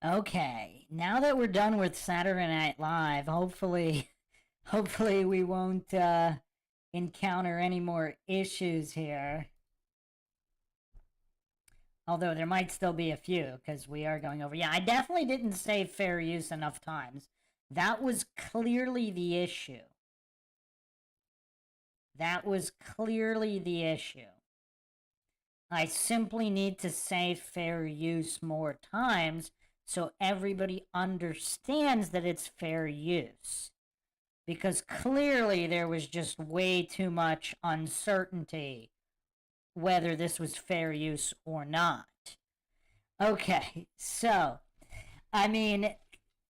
Okay, now that we're done with Saturday Night Live, hopefully, hopefully we won't encounter any more issues here. Although there might still be a few, because we are going over. Yeah, I definitely didn't say fair use enough times. That was clearly the issue. That was clearly the issue. I simply need to say fair use more times so everybody understands that it's fair use. Because clearly there was just way too much uncertainty whether this was fair use or not. Okay, so, I mean,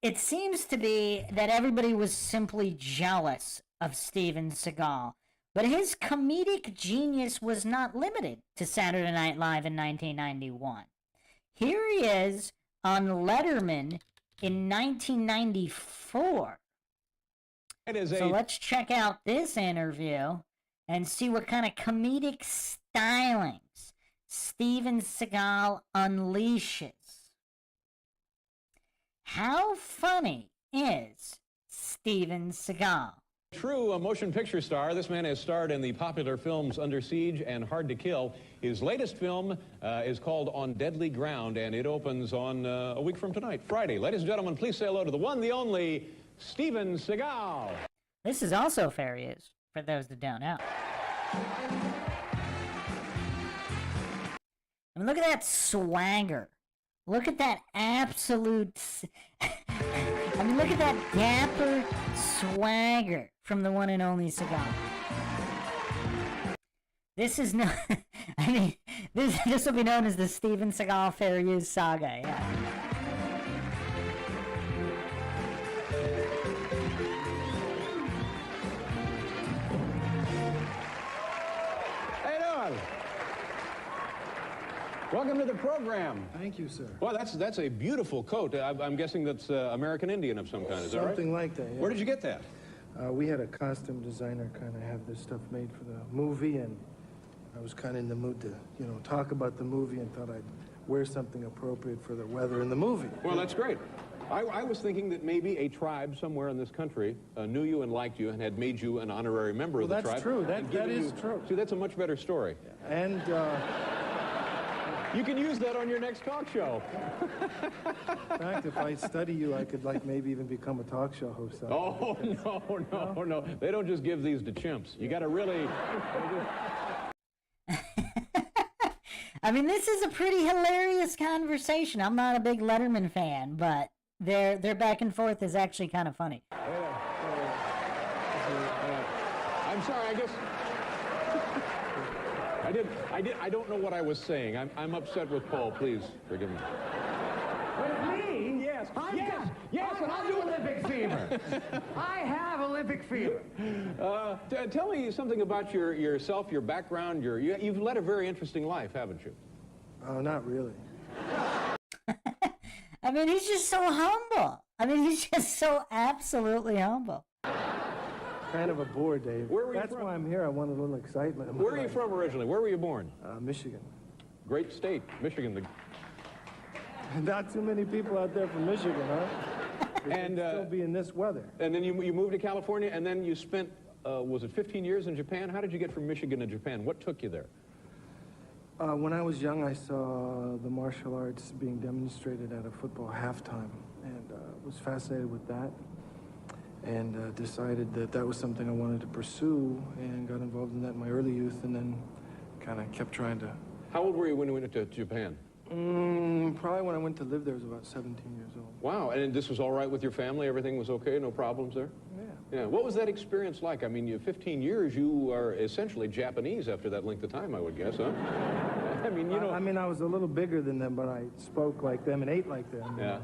it seems to be that everybody was simply jealous of Steven Seagal. But his comedic genius was not limited to Saturday Night Live in 1991. Here he is on Letterman in 1994. So let's check out this interview and see what kind of comedic stylings Steven Seagal unleashes. How funny is Steven Seagal? True motion picture star, this man has starred in the popular films Under Siege and Hard to Kill. His latest film is called On Deadly Ground, and it opens on a week from tonight, Friday. Ladies and gentlemen, please say hello to the one, the only, Steven Seagal. This is also fair use, for those that don't know. I mean, look at that swagger. Look at that absolute... I mean, look at that dapper swagger from the one and only Seagal. This is no... I mean, this will be known as the Steven Seagal fair use saga, yeah. Welcome to the program. Thank you, sir. Well, that's a beautiful coat. I'm guessing that's American Indian of some kind, is that right? Something like that, yeah. Where did you get that? We had a costume designer kind of have this stuff made for the movie, and I was kind of in the mood to, you know, talk about the movie and thought I'd wear something appropriate for the weather in the movie. Well, that's great. I was thinking that maybe a tribe somewhere in this country knew you and liked you and had made you an honorary member of the tribe. Well, that's true. That is true. See, that's a much better story. And... you can use that on your next talk show. In fact, if I study you, I could, like, maybe even become a talk show host. Oh, no. They don't just give these to chimps. You got to really... I mean, this is a pretty hilarious conversation. I'm not a big Letterman fan, but their back and forth is actually kind of funny. I'm sorry, I guess... I don't know what I was saying. I'm upset with Paul. Please forgive me. With me? Yes. Yes, and I'll do Olympic fever. I have Olympic fever. Tell me something about yourself, your background. You've led a very interesting life, haven't you? Oh, not really. I mean, he's just so humble. I mean, he's just so absolutely humble. Kind of a bore, Dave. Where were you That's from? why I'm here. I want a little excitement. Where are you from originally? Where were you born? Michigan. Great state, Michigan. Not too many people out there from Michigan, huh? And still be in this weather. And then you moved to California, and then you spent, was it 15 years in Japan? How did you get from Michigan to Japan? What took you there? When I was young, I saw the martial arts being demonstrated at a football halftime, and was fascinated with that. And decided that that was something I wanted to pursue, and got involved in that in my early youth, and then kind of kept trying to... How old were you when you went to Japan? Probably when I went to live there, I was about 17 years old. Wow, and this was all right with your family? Everything was okay? No problems there? Yeah. Yeah. What was that experience like? I mean, 15 years, you are essentially Japanese after that length of time, I would guess, huh? I mean, you know... I mean, I was a little bigger than them, but I spoke like them and ate like them. Yeah.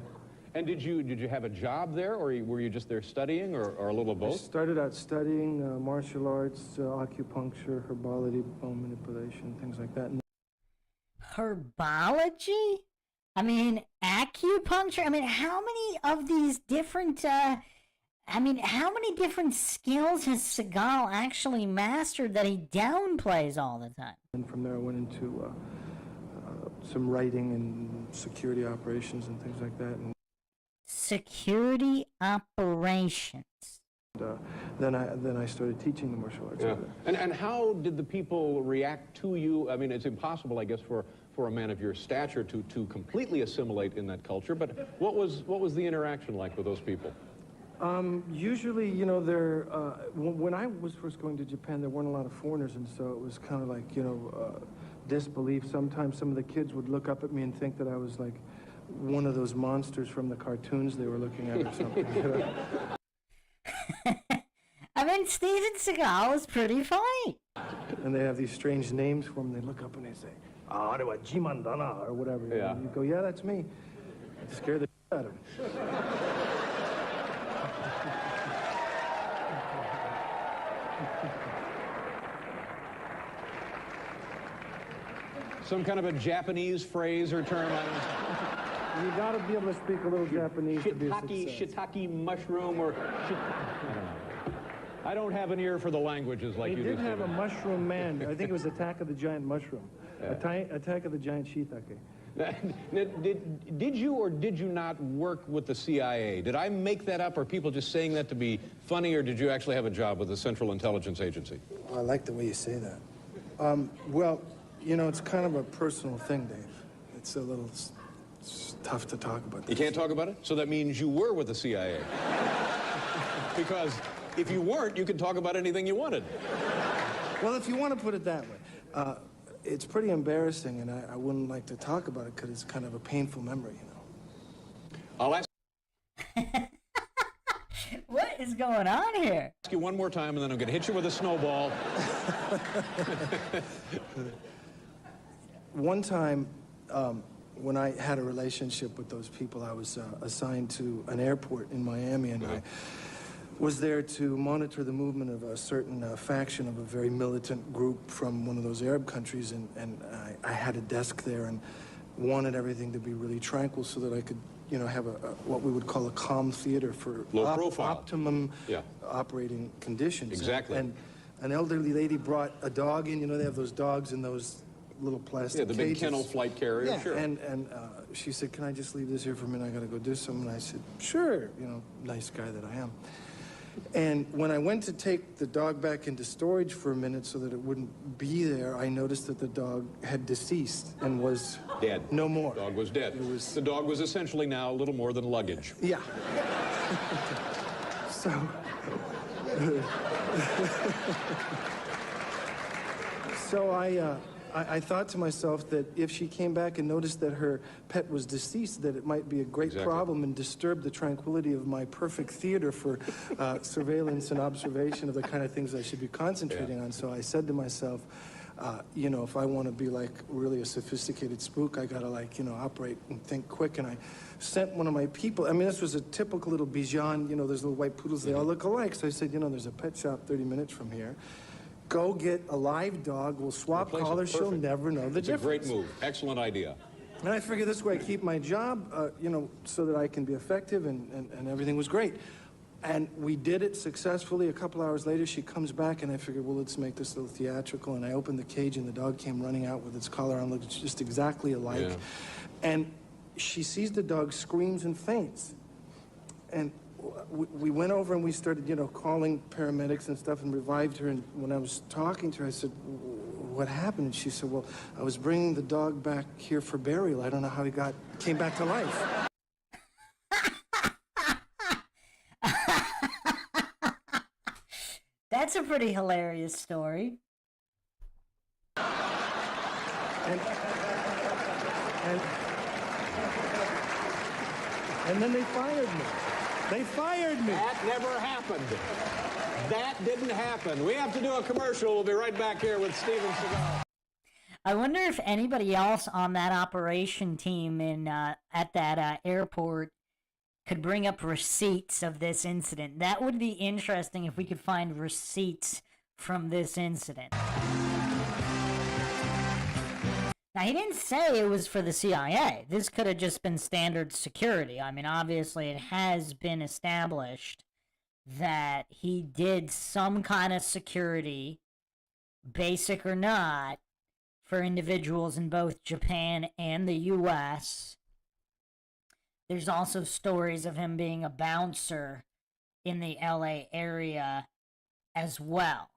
And did you have a job there, or were you just there studying, or a little of both? I started out studying martial arts, acupuncture, herbology, bone manipulation, things like that. Herbology? I mean, acupuncture? I mean, how many of these different, how many different skills has Seagal actually mastered that he downplays all the time? And from there I went into some writing and security operations and things like that. And Security operations. then I started teaching the martial arts. Yeah. And how did the people react to you? I mean, it's impossible, I guess, for a man of your stature to completely assimilate in that culture, but what was the interaction like with those people? Usually, when I was first going to Japan, there weren't a lot of foreigners, and so it was kind of like, disbelief. Sometimes some of the kids would look up at me and think that I was like one of those monsters from the cartoons they were looking at or something. I mean, Steven Seagal is pretty funny. And they have these strange names for them. They look up and they say, "Arewa Jiman Dana," or whatever. Yeah. And you go, "Yeah, that's me." It scared the shit out of them. Some kind of a Japanese phrase or term? You got to be able to speak a little Japanese to be a success. Shiitake mushroom, or I don't know. I don't have an ear for the languages like you do. They did have a mushroom man. I think it was Attack of the Giant Mushroom. Yeah. Attack of the Giant Shiitake. Did you or did you not work with the CIA? Did I make that up, or people just saying that to be funny, or did you actually have a job with the Central Intelligence Agency? I like the way you say that. Well, it's kind of a personal thing, Dave. It's a little it's tough to talk about. You can't talk about it? So that means you were with the CIA. Because if you weren't, you could talk about anything you wanted. Well, if you want to put it that way. It's pretty embarrassing, and I wouldn't like to talk about it because it's kind of a painful memory, I'll ask What is going on here? you one more time, and then I'm going to hit you with a snowball. One time, when I had a relationship with those people, I was assigned to an airport in Miami, and I was there to monitor the movement of a certain faction of a very militant group from one of those Arab countries, and I had a desk there and wanted everything to be really tranquil so that I could, have what we would call a calm theater for low profile, optimum operating conditions. Exactly. And an elderly lady brought a dog in. They have those dogs in those little plastic the big cages. kennel flight carrier, yeah, sure. And she said, "Can I just leave this here for a minute? I got to go do something." And I said, "Sure," nice guy that I am. And when I went to take the dog back into storage for a minute so that it wouldn't be there, I noticed that the dog had deceased and was dead. No more. The dog was dead. The dog was essentially now a little more than luggage. Yeah. So... So I thought to myself that if she came back and noticed that her pet was deceased, that it might be a great problem and disturb the tranquility of my perfect theater for surveillance and observation of the kind of things I should be concentrating on. So I said to myself, if I want to be like really a sophisticated spook, I gotta operate and think quick. And I sent one of my people. I mean, this was a typical little Bichon. Those little white poodles. They all look alike. So I said, there's a pet shop 30 minutes from here. Go get a live dog. We'll swap collars. She'll never know the difference. It's a great move. Excellent idea. And I figured this way I keep my job, so that I can be effective, and everything was great. And we did it successfully. A couple hours later, she comes back, and I figured, well, let's make this a little theatrical. And I opened the cage, and the dog came running out with its collar on, looked just exactly alike. Yeah. And she sees the dog, screams and faints. And we went over and we started, calling paramedics and stuff and revived her. And when I was talking to her, I said, "What happened?" And she said, "Well, I was bringing the dog back here for burial. I don't know how he came back to life." That's a pretty hilarious story. And then they fired me. They fired me. That never happened. That didn't happen. We have to do a commercial. We'll be right back here with Steven Seagal. I wonder if anybody else on that operation team at that airport could bring up receipts of this incident. That would be interesting if we could find receipts from this incident. Now, he didn't say it was for the CIA. This could have just been standard security. I mean, obviously, it has been established that he did some kind of security, basic or not, for individuals in both Japan and the US. There's also stories of him being a bouncer in the LA area as well.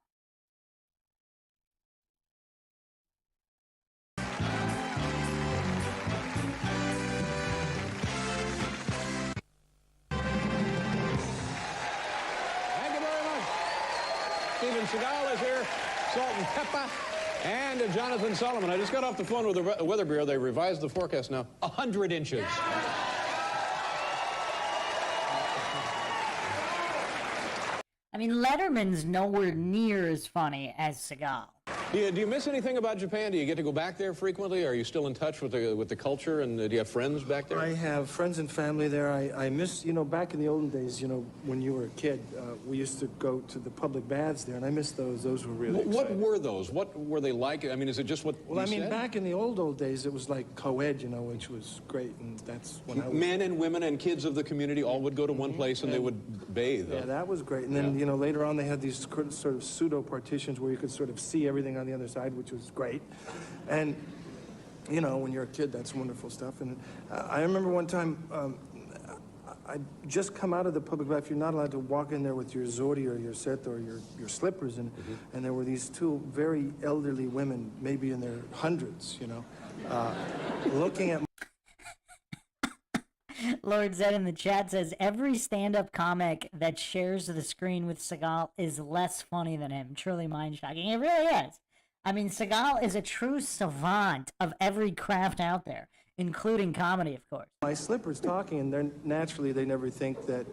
Steven Seagal is here, Salt and Pepper, and Jonathan Solomon. I just got off the phone with the Weather Bureau. They revised the forecast now. 100 inches. I mean, Letterman's nowhere near as funny as Seagal. Do you miss anything about Japan? Do you get to go back there frequently? Are you still in touch with the culture, and do you have friends back there? I have friends and family there. I miss, you know, back in the olden days, you know, when you were a kid, we used to go to the public baths there, and I miss those. Those were really exciting. What were those? What were they like? I mean, is it just what Well, I mean, said? back in the old days, it was like co-ed, you know, which was great, and that's when I was... Men and women and kids of the community all would go to one place, and they would bathe. Yeah, that was great. And then, you know, later on, they had these sort of pseudo-partitions where you could sort of see everything on the other side, which was great. And, you know, when you're a kid, that's wonderful stuff. And I remember one time, I'd just come out of the public bath. You're not allowed to walk in there with your zodi or your set or your slippers. And there were these two very elderly women, maybe in their hundreds, you know, looking at... Lord Zed in the chat says, every stand-up comic that shares the screen with Seagal is less funny than him. Truly mind-shocking. It really is. I mean, Seagal is a true savant of every craft out there, including comedy, of course. My slippers talking, and they're naturally, they never think that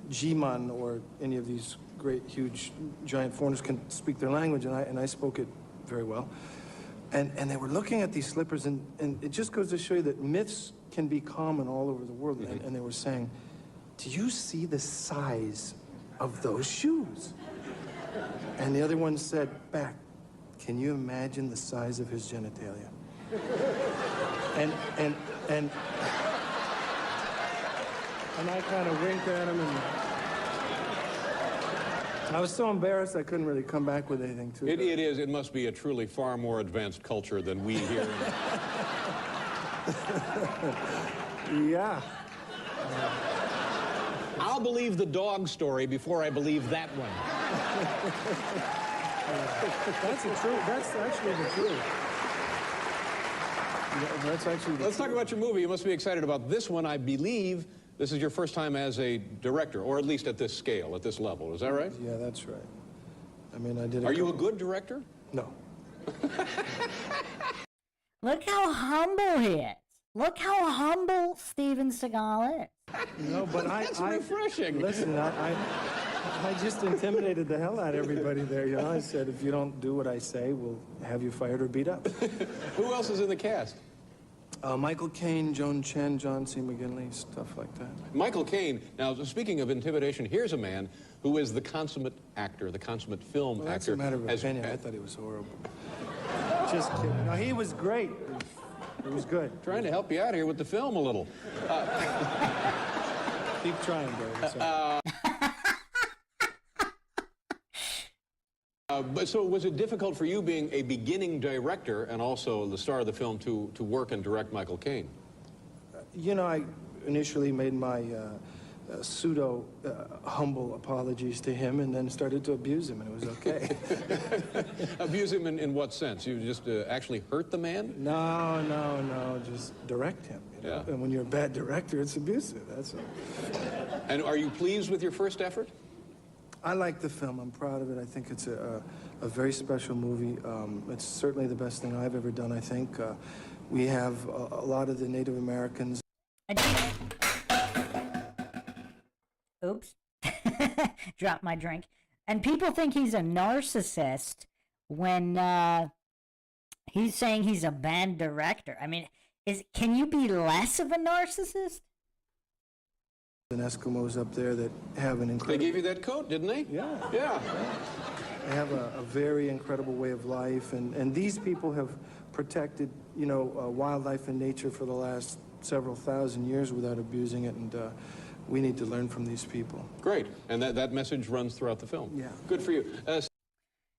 G-man or any of these great, huge, giant foreigners can speak their language, and I spoke it very well. And they were looking at these slippers, and it just goes to show you that myths can be common all over the world. And they were saying, do you see the size of those shoes? And the other one said back, can you imagine the size of his genitalia? And I kind of winked at him, and I was so embarrassed I couldn't really come back with anything to it. It is. It must be a truly far more advanced culture than we here. Yeah. I'll believe the dog story before I believe that one. That's actually the truth. That's actually the Let's truth. talk about your movie. You must be excited about this one. I believe this is your first time as a director, or at least at this scale, at this level. Is that right? Yeah, that's right. I mean, I did Are you a good director? No. Look how humble he is. Look how humble Steven Seagal is. No, but That's refreshing. Listen, I just intimidated the hell out of everybody there, you know. I said, if you don't do what I say, we'll have you fired or beat up. Who else is in the cast? Michael Caine, Joan Chen, John C. McGinley, stuff like that. Michael Caine. Now, speaking of intimidation, here's a man who is the consummate actor, the consummate film Well, that's actor. a matter of opinion. I thought he was horrible. Just kidding. No, he was great. It was good. Trying to help you out here with the film a little. Keep trying, bro. But so was it difficult for you, being a beginning director and also the star of the film, to work and direct Michael Caine? You know, I initially made my pseudo-humble apologies to him and then started to abuse him, and it was okay. Abuse him in what sense? You just actually hurt the man? No, just direct him. You know? Yeah. And when you're a bad director, it's abusive, that's all. And are you pleased with your first effort? I like the film. I'm proud of it. I think it's a very special movie. It's certainly the best thing I've ever done, I think. We have a lot of the Native Americans. Oops. Dropped my drink. And people think he's a narcissist when he's saying he's a bad director. I mean, can you be less of a narcissist? And Eskimos up there that have an They incredible... gave you that coat, didn't they? Yeah. Yeah. They have a very incredible way of life, and these people have protected, you know, wildlife and nature for the last several thousand years without abusing it, and we need to learn from these people. Great. And that message runs throughout the film. Yeah. Good for you.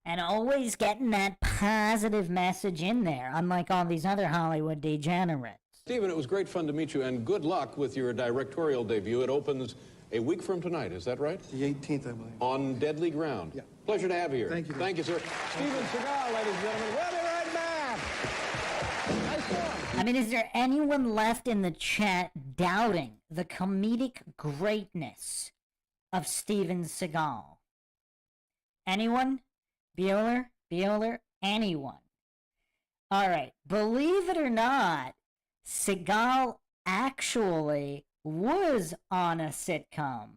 And always getting that positive message in there, unlike all these other Hollywood degenerates. Stephen, it was great fun to meet you, and good luck with your directorial debut. It opens a week from tonight, is that right? The 18th, I believe. On Deadly Ground. Yeah. Pleasure to have you here. Thank you. Thank you, sir. Steven Seagal, ladies and gentlemen. We'll be right back. Nice one. I mean, is there anyone left in the chat doubting the comedic greatness of Steven Seagal? Anyone? Bueller? Anyone? All right. Believe it or not, Seagal actually was on a sitcom.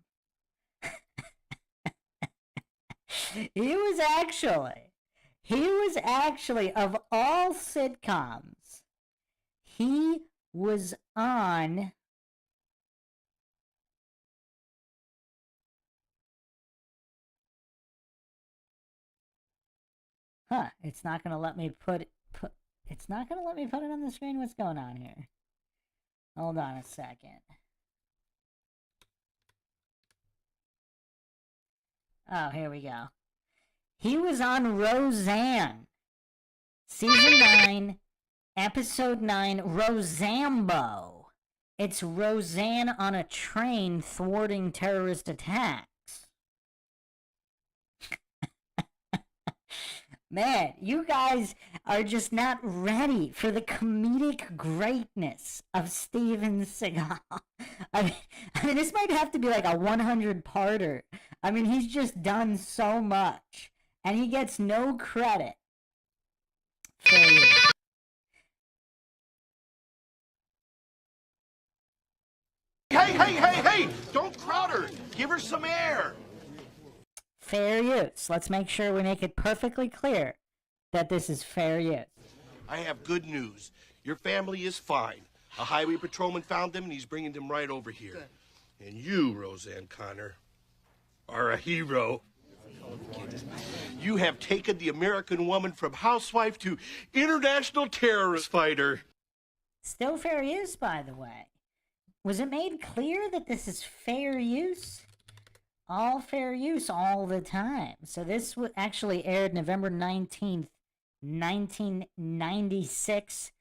He was actually, of all sitcoms, he was on it's not going to let me put it on the screen. What's going on here? Hold on a second. Oh, here we go. He was on Roseanne. Season 9, Episode 9, Rosambo. It's Roseanne on a train thwarting terrorist attacks. Man, you guys are just not ready for the comedic greatness of Steven Seagal. I mean, this might have to be like a 100-parter. I mean, he's just done so much, and he gets no credit. Hey! Don't crowd her. Give her some air. Fair use. Let's make sure we make it perfectly clear that this is fair use. I have good news. Your family is fine. A highway patrolman found them, and he's bringing them right over here. Good. And you, Roseanne Connor, are a hero. You have taken the American woman from housewife to international terrorist fighter. Still fair use, by the way. Was it made clear that this is fair use? All fair use all the time. So this actually aired November 19th, 1996.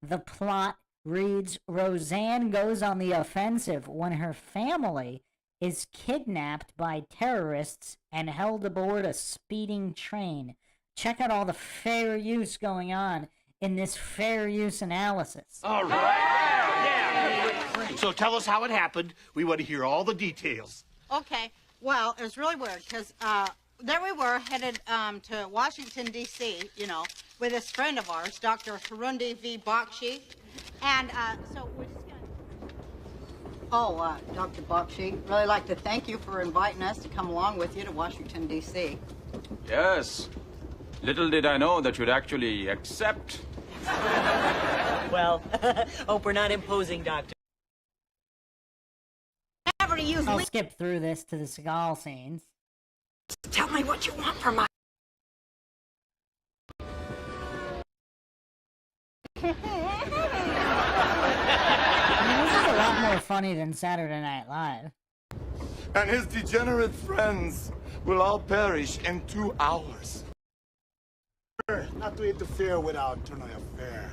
The plot reads, Roseanne goes on the offensive when her family is kidnapped by terrorists and held aboard a speeding train. Check out all the fair use going on in this fair use analysis. All right. Yeah. So tell us how it happened. We want to hear all the details. Okay. Well, it was really weird because there we were headed to Washington, D.C., you know, with this friend of ours, Dr. Harundi V. Bakshi. And so we're just going to... Oh, Dr. Bakshi, really like to thank you for inviting us to come along with you to Washington, D.C. Yes. Little did I know that you'd actually accept. Well, hope we're not imposing, Doctor. Never to use I'll skip through this to the Seagal scenes. Tell me what you want from my... I mean, this is a lot more funny than Saturday Night Live. And his degenerate friends will all perish in 2 hours. Not to interfere with our internal affair.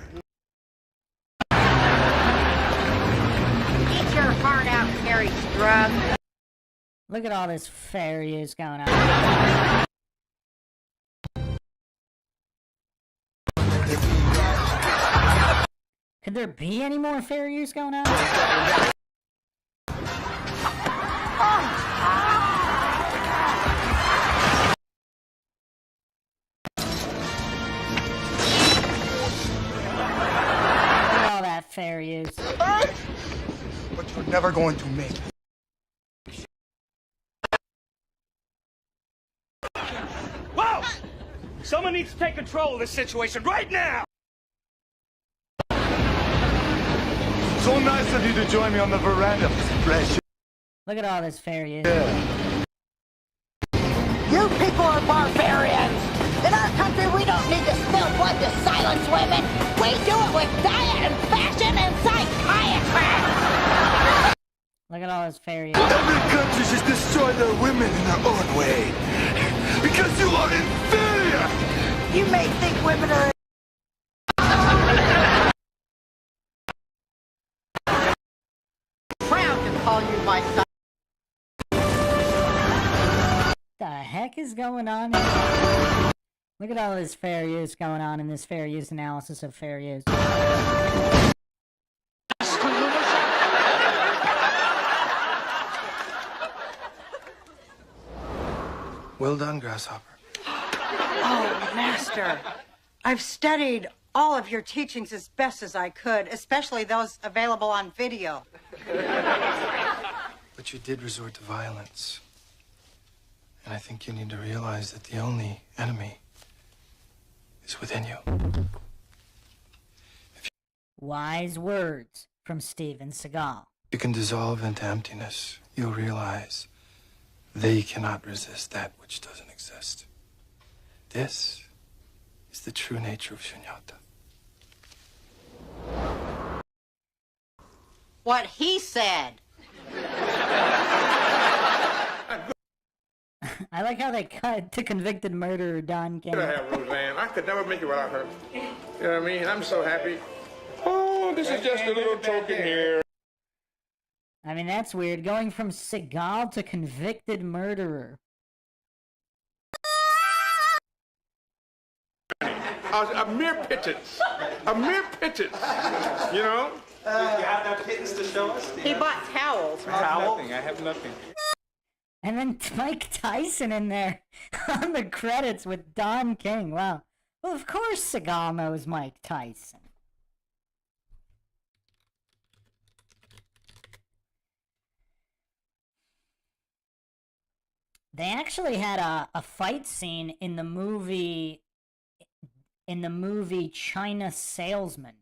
Get your heart out, Carrie Strug. Look at all this fair use going on. Could there be any more fair use going on? All that fair use. But you're never going to make it. Whoa! Someone needs to take control of this situation right now! So nice of you to join me on the veranda, Mr. Fresh. Look at all this fair use. You people are barbarians. In our country, we don't need to spill blood to silence women. We do it with diet and fashion and psychiatry. Look at all this fair use. Every country just destroy their women in their own way. Because you are inferior You may think women are... Proud to call you my son. The heck is going on here? Look at all this fair use going on in this fair use analysis of fair use. Well done, Grasshopper. Oh, Master, I've studied all of your teachings as best as I could, especially those available on video. But you did resort to violence. And I think you need to realize that the only enemy is within you. Wise words from Steven Seagal. You can dissolve into emptiness. You'll realize they cannot resist that which doesn't exist. This is the true nature of shunyata. What he said. I like how they cut to convicted murderer Don King. I have Roseanne. I could never make it without her. You know what I mean? I'm so happy. Oh, this is just a little token here. I mean, that's weird. Going from Seagal to convicted murderer. A mere pittance. A mere pittance. You know? You have no pittance to show us? He bought towels. I have nothing. And then Mike Tyson in there on the credits with Don King. Wow. Well, of course Seagal knows Mike Tyson. They actually had a fight scene in the movie China Salesman.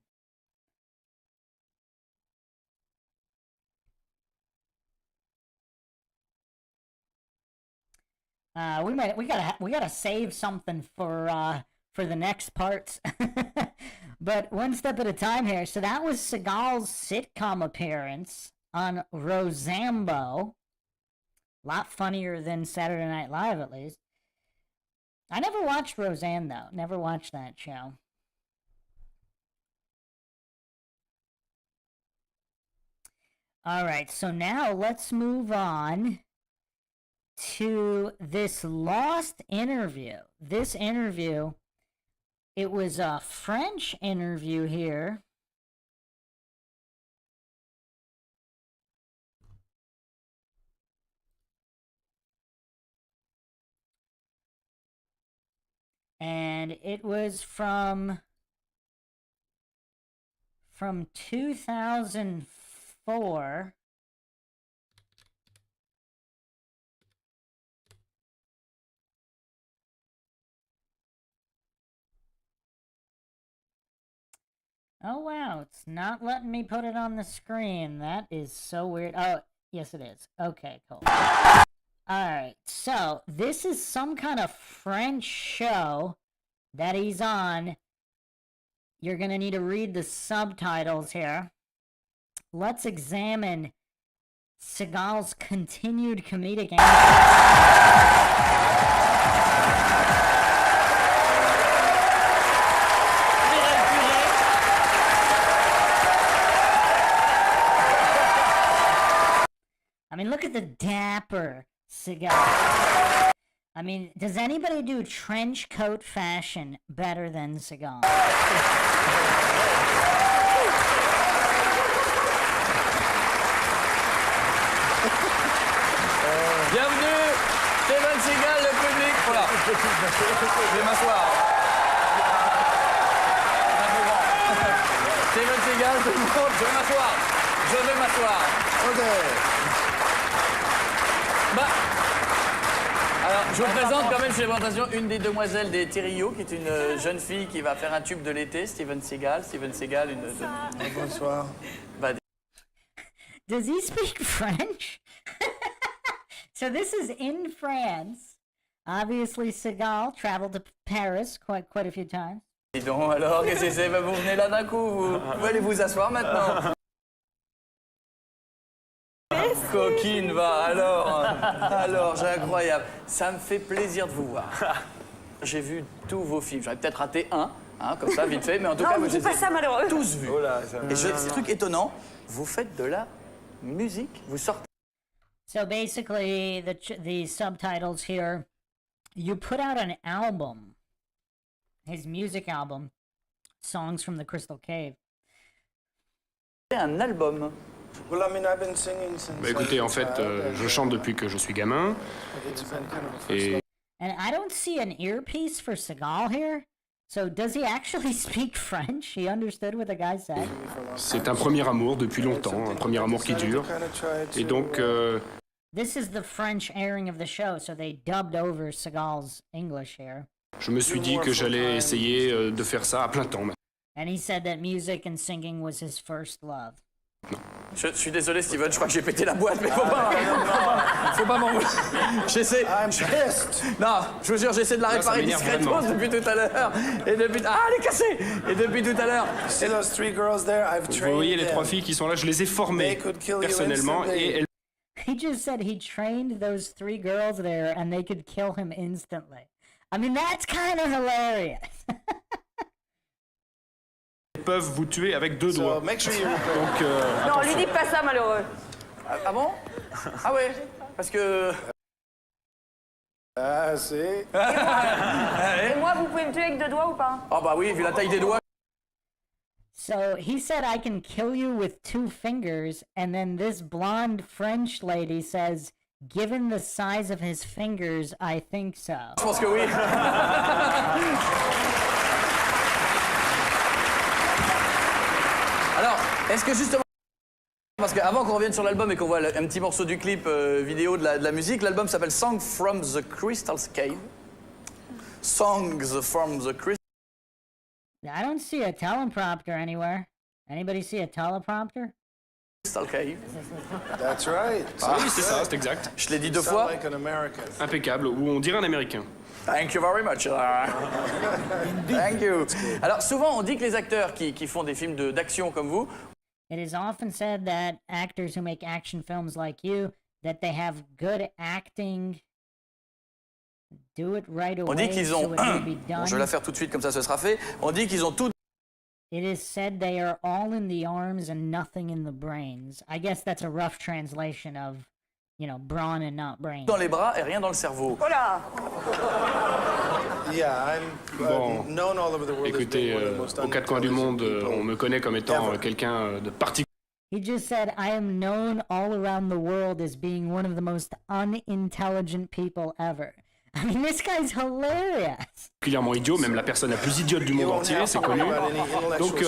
We gotta save something for the next parts. But one step at a time here. So that was Seagal's sitcom appearance on Rosambo. A lot funnier than Saturday Night Live, at least. I never watched Roseanne, though. Never watched that show. Alright, so now let's move on to this lost interview. This interview, it was a French interview here. And it was from 2004. Oh wow, it's not letting me put it on the screen. That is so weird. Oh, yes it is. Okay, cool. Alright, so this is some kind of French show that he's on. You're gonna need to read the subtitles here. Let's examine Seagal's continued comedic I mean, look at the dapper Seagal. I mean, does anybody do trench coat fashion better than Seagal? Bienvenue, Steven Seagal, le public. Voilà. Je vais m'asseoir. Steven Seagal, tout le monde, je vais m'asseoir. Je vais m'asseoir. Ok. Bah. Alors, je vous présente quand même chez les présentations une des demoiselles des Thériault, qui est une jeune fille qui va faire un tube de l'été, Steven Seagal. Steven Seagal, une... Bonsoir. Bah, Does he speak French? So this is in France. Obviously, Seagal traveled to Paris quite a few times. Dis donc, alors, qu'est-ce que c'est? Vous venez là d'un coup, vous pouvez aller vous asseoir maintenant. Coquine, va, alors, c'est incroyable. Ça me fait plaisir de vous voir. J'ai vu tous vos films. J'aurais peut-être raté un, hein, comme ça, vite fait, mais en tout cas, moi, je les ai ça, malheureux. tous vus. Et c'est un truc étonnant, vous faites de la musique, vous sortez. So basically, the subtitles here, you put out an album, his music album, Songs from the Crystal Cave. Un album. Well, I mean, I've been singing since. Bah écoutez, en fait, je chante depuis que je suis gamin. Et And I don't see an earpiece for Seagal here. So does he actually speak French? He understood what the guy said? c'est un premier amour depuis longtemps, un premier amour qui dure. Et donc, This is the French airing of the show, so they dubbed over Seagal's English here. je me suis dit que j'allais essayer de faire ça à plein temps. And he said that music and singing was his first love. Je suis désolé, Steven, je crois que j'ai pété la boîte, mais faut pas m'en vouloir. J'essaie. Non, je vous jure, j'essaie de la réparer discrètement depuis tout à l'heure. Et depuis. Ah, elle est cassée. Et depuis tout à l'heure. Vous voyez les trois filles qui sont là, je les ai formées personnellement et elles. He just said he trained those 3 girls there and they could kill him instantly. I mean, that's kind of hilarious. peuvent vous tuer avec 2 doigts. Donc, non, lui dis pas ça, malheureux. Ah bon? Ah ouais, parce que... Ah, c'est... Et moi, vous pouvez me tuer avec 2 doigts ou pas? Ah bah oui, vu la taille des doigts. So he said, I can kill you with 2 fingers, and then this blonde French lady says, given the size of his fingers, I think so. Je pense que oui. Alors, est-ce que justement, parce qu'avant qu'on revienne sur l'album et qu'on voit un petit morceau du clip vidéo de la musique, l'album s'appelle Songs from the Crystal Cave. Songs from the Crystal. I don't see a teleprompter anywhere. Anybody see a teleprompter? Crystal Cave. That's right. Ah oui, c'est ça, c'est exact. Je l'ai dit 2 fois. Like an American. Impeccable, ou on dirait un Américain. Thank you very much. Thank you. Alors souvent on dit que les acteurs qui font des films d'action comme vous, it is often said that actors who make action films like you, that they have good acting, do it right away. On dit qu'ils ont so it will be done. Bon, je vais la faire tout de suite comme ça ce sera fait. On dit qu'ils ont tout. It is said they are all in the arms and nothing in the brains. I guess that's a rough translation of, you know, brawn and not brain. Dans les bras et rien dans le cerveau. Voilà. Yeah, I'm known all over the world. Écoutez, aux 4 coins du monde, on me connaît comme étant quelqu'un de particulier. He just said, I am known all around the world as being one of the most unintelligent people ever. I mean, this guy's hilarious. Particulièrement idiot, même la personne la plus idiote du monde entier, c'est connu. Donc,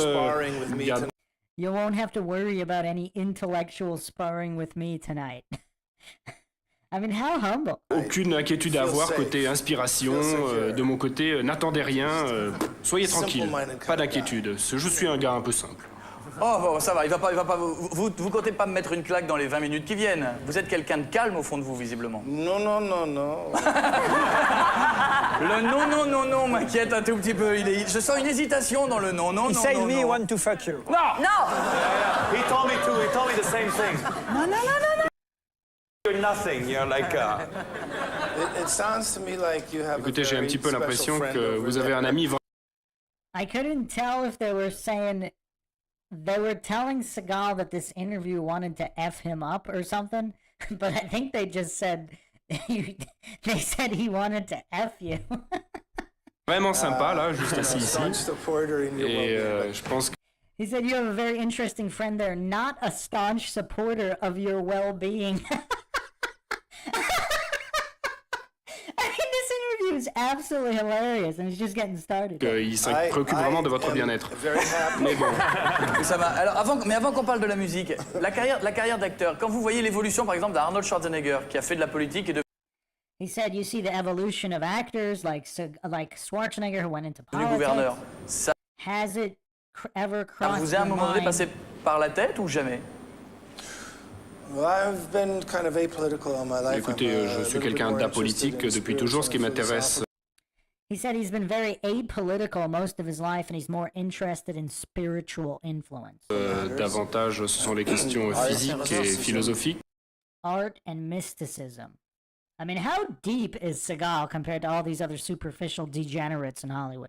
you won't have to worry about any intellectual sparring with me tonight. I mean, how humble. Aucune inquiétude à avoir côté inspiration. De mon côté, n'attendez rien. Soyez tranquille. Pas d'inquiétude. Je suis un gars un peu simple. Oh, bon, ça va, il va pas. Vous comptez pas me mettre une claque dans les 20 minutes qui viennent. Vous êtes quelqu'un de calme au fond de vous, visiblement. Non. Le non m'inquiète un tout petit peu. Je sens une hésitation dans le non. He said me want to fuck you. Non. He told me too. He told me the same thing. Non. You're nothing. You're like. It sounds to me like you have. Écoutez, j'ai un petit peu l'impression que vous avez un ami. I couldn't tell if they were saying. They were telling Seagal that this interview wanted to F him up or something, but I think they just said, they said he wanted to F you. Vraiment sympa, là, juste assis ici. Et je pense que... He said you have a very interesting friend there, not a staunch supporter of your well-being. I mean, this interview is absolutely hilarious, and it's just getting started. Il se préoccupe vraiment de votre bien-être. Mais bon. Ça va. Alors, avant qu'on parle de la musique, la carrière d'acteur, quand vous voyez l'évolution, par exemple, d'Arnold Schwarzenegger, qui a fait de la politique et de... He said you see the evolution of actors like Schwarzenegger who went into du politics. gouverneur. Ça Has it ever crossed vous est à un your moment donné mind? passé par la tête ou jamais? Well, I've been kind of apolitical all my life. Écoutez, je suis quelqu'un d'apolitique depuis toujours. Ce qui m'intéresse... He said he's been very apolitical most of his life and he's more interested in spiritual influence. Davantage, ce sont les questions physiques et philosophiques. Art and mysticism. I mean, how deep is Seagal compared to all these other superficial degenerates in Hollywood?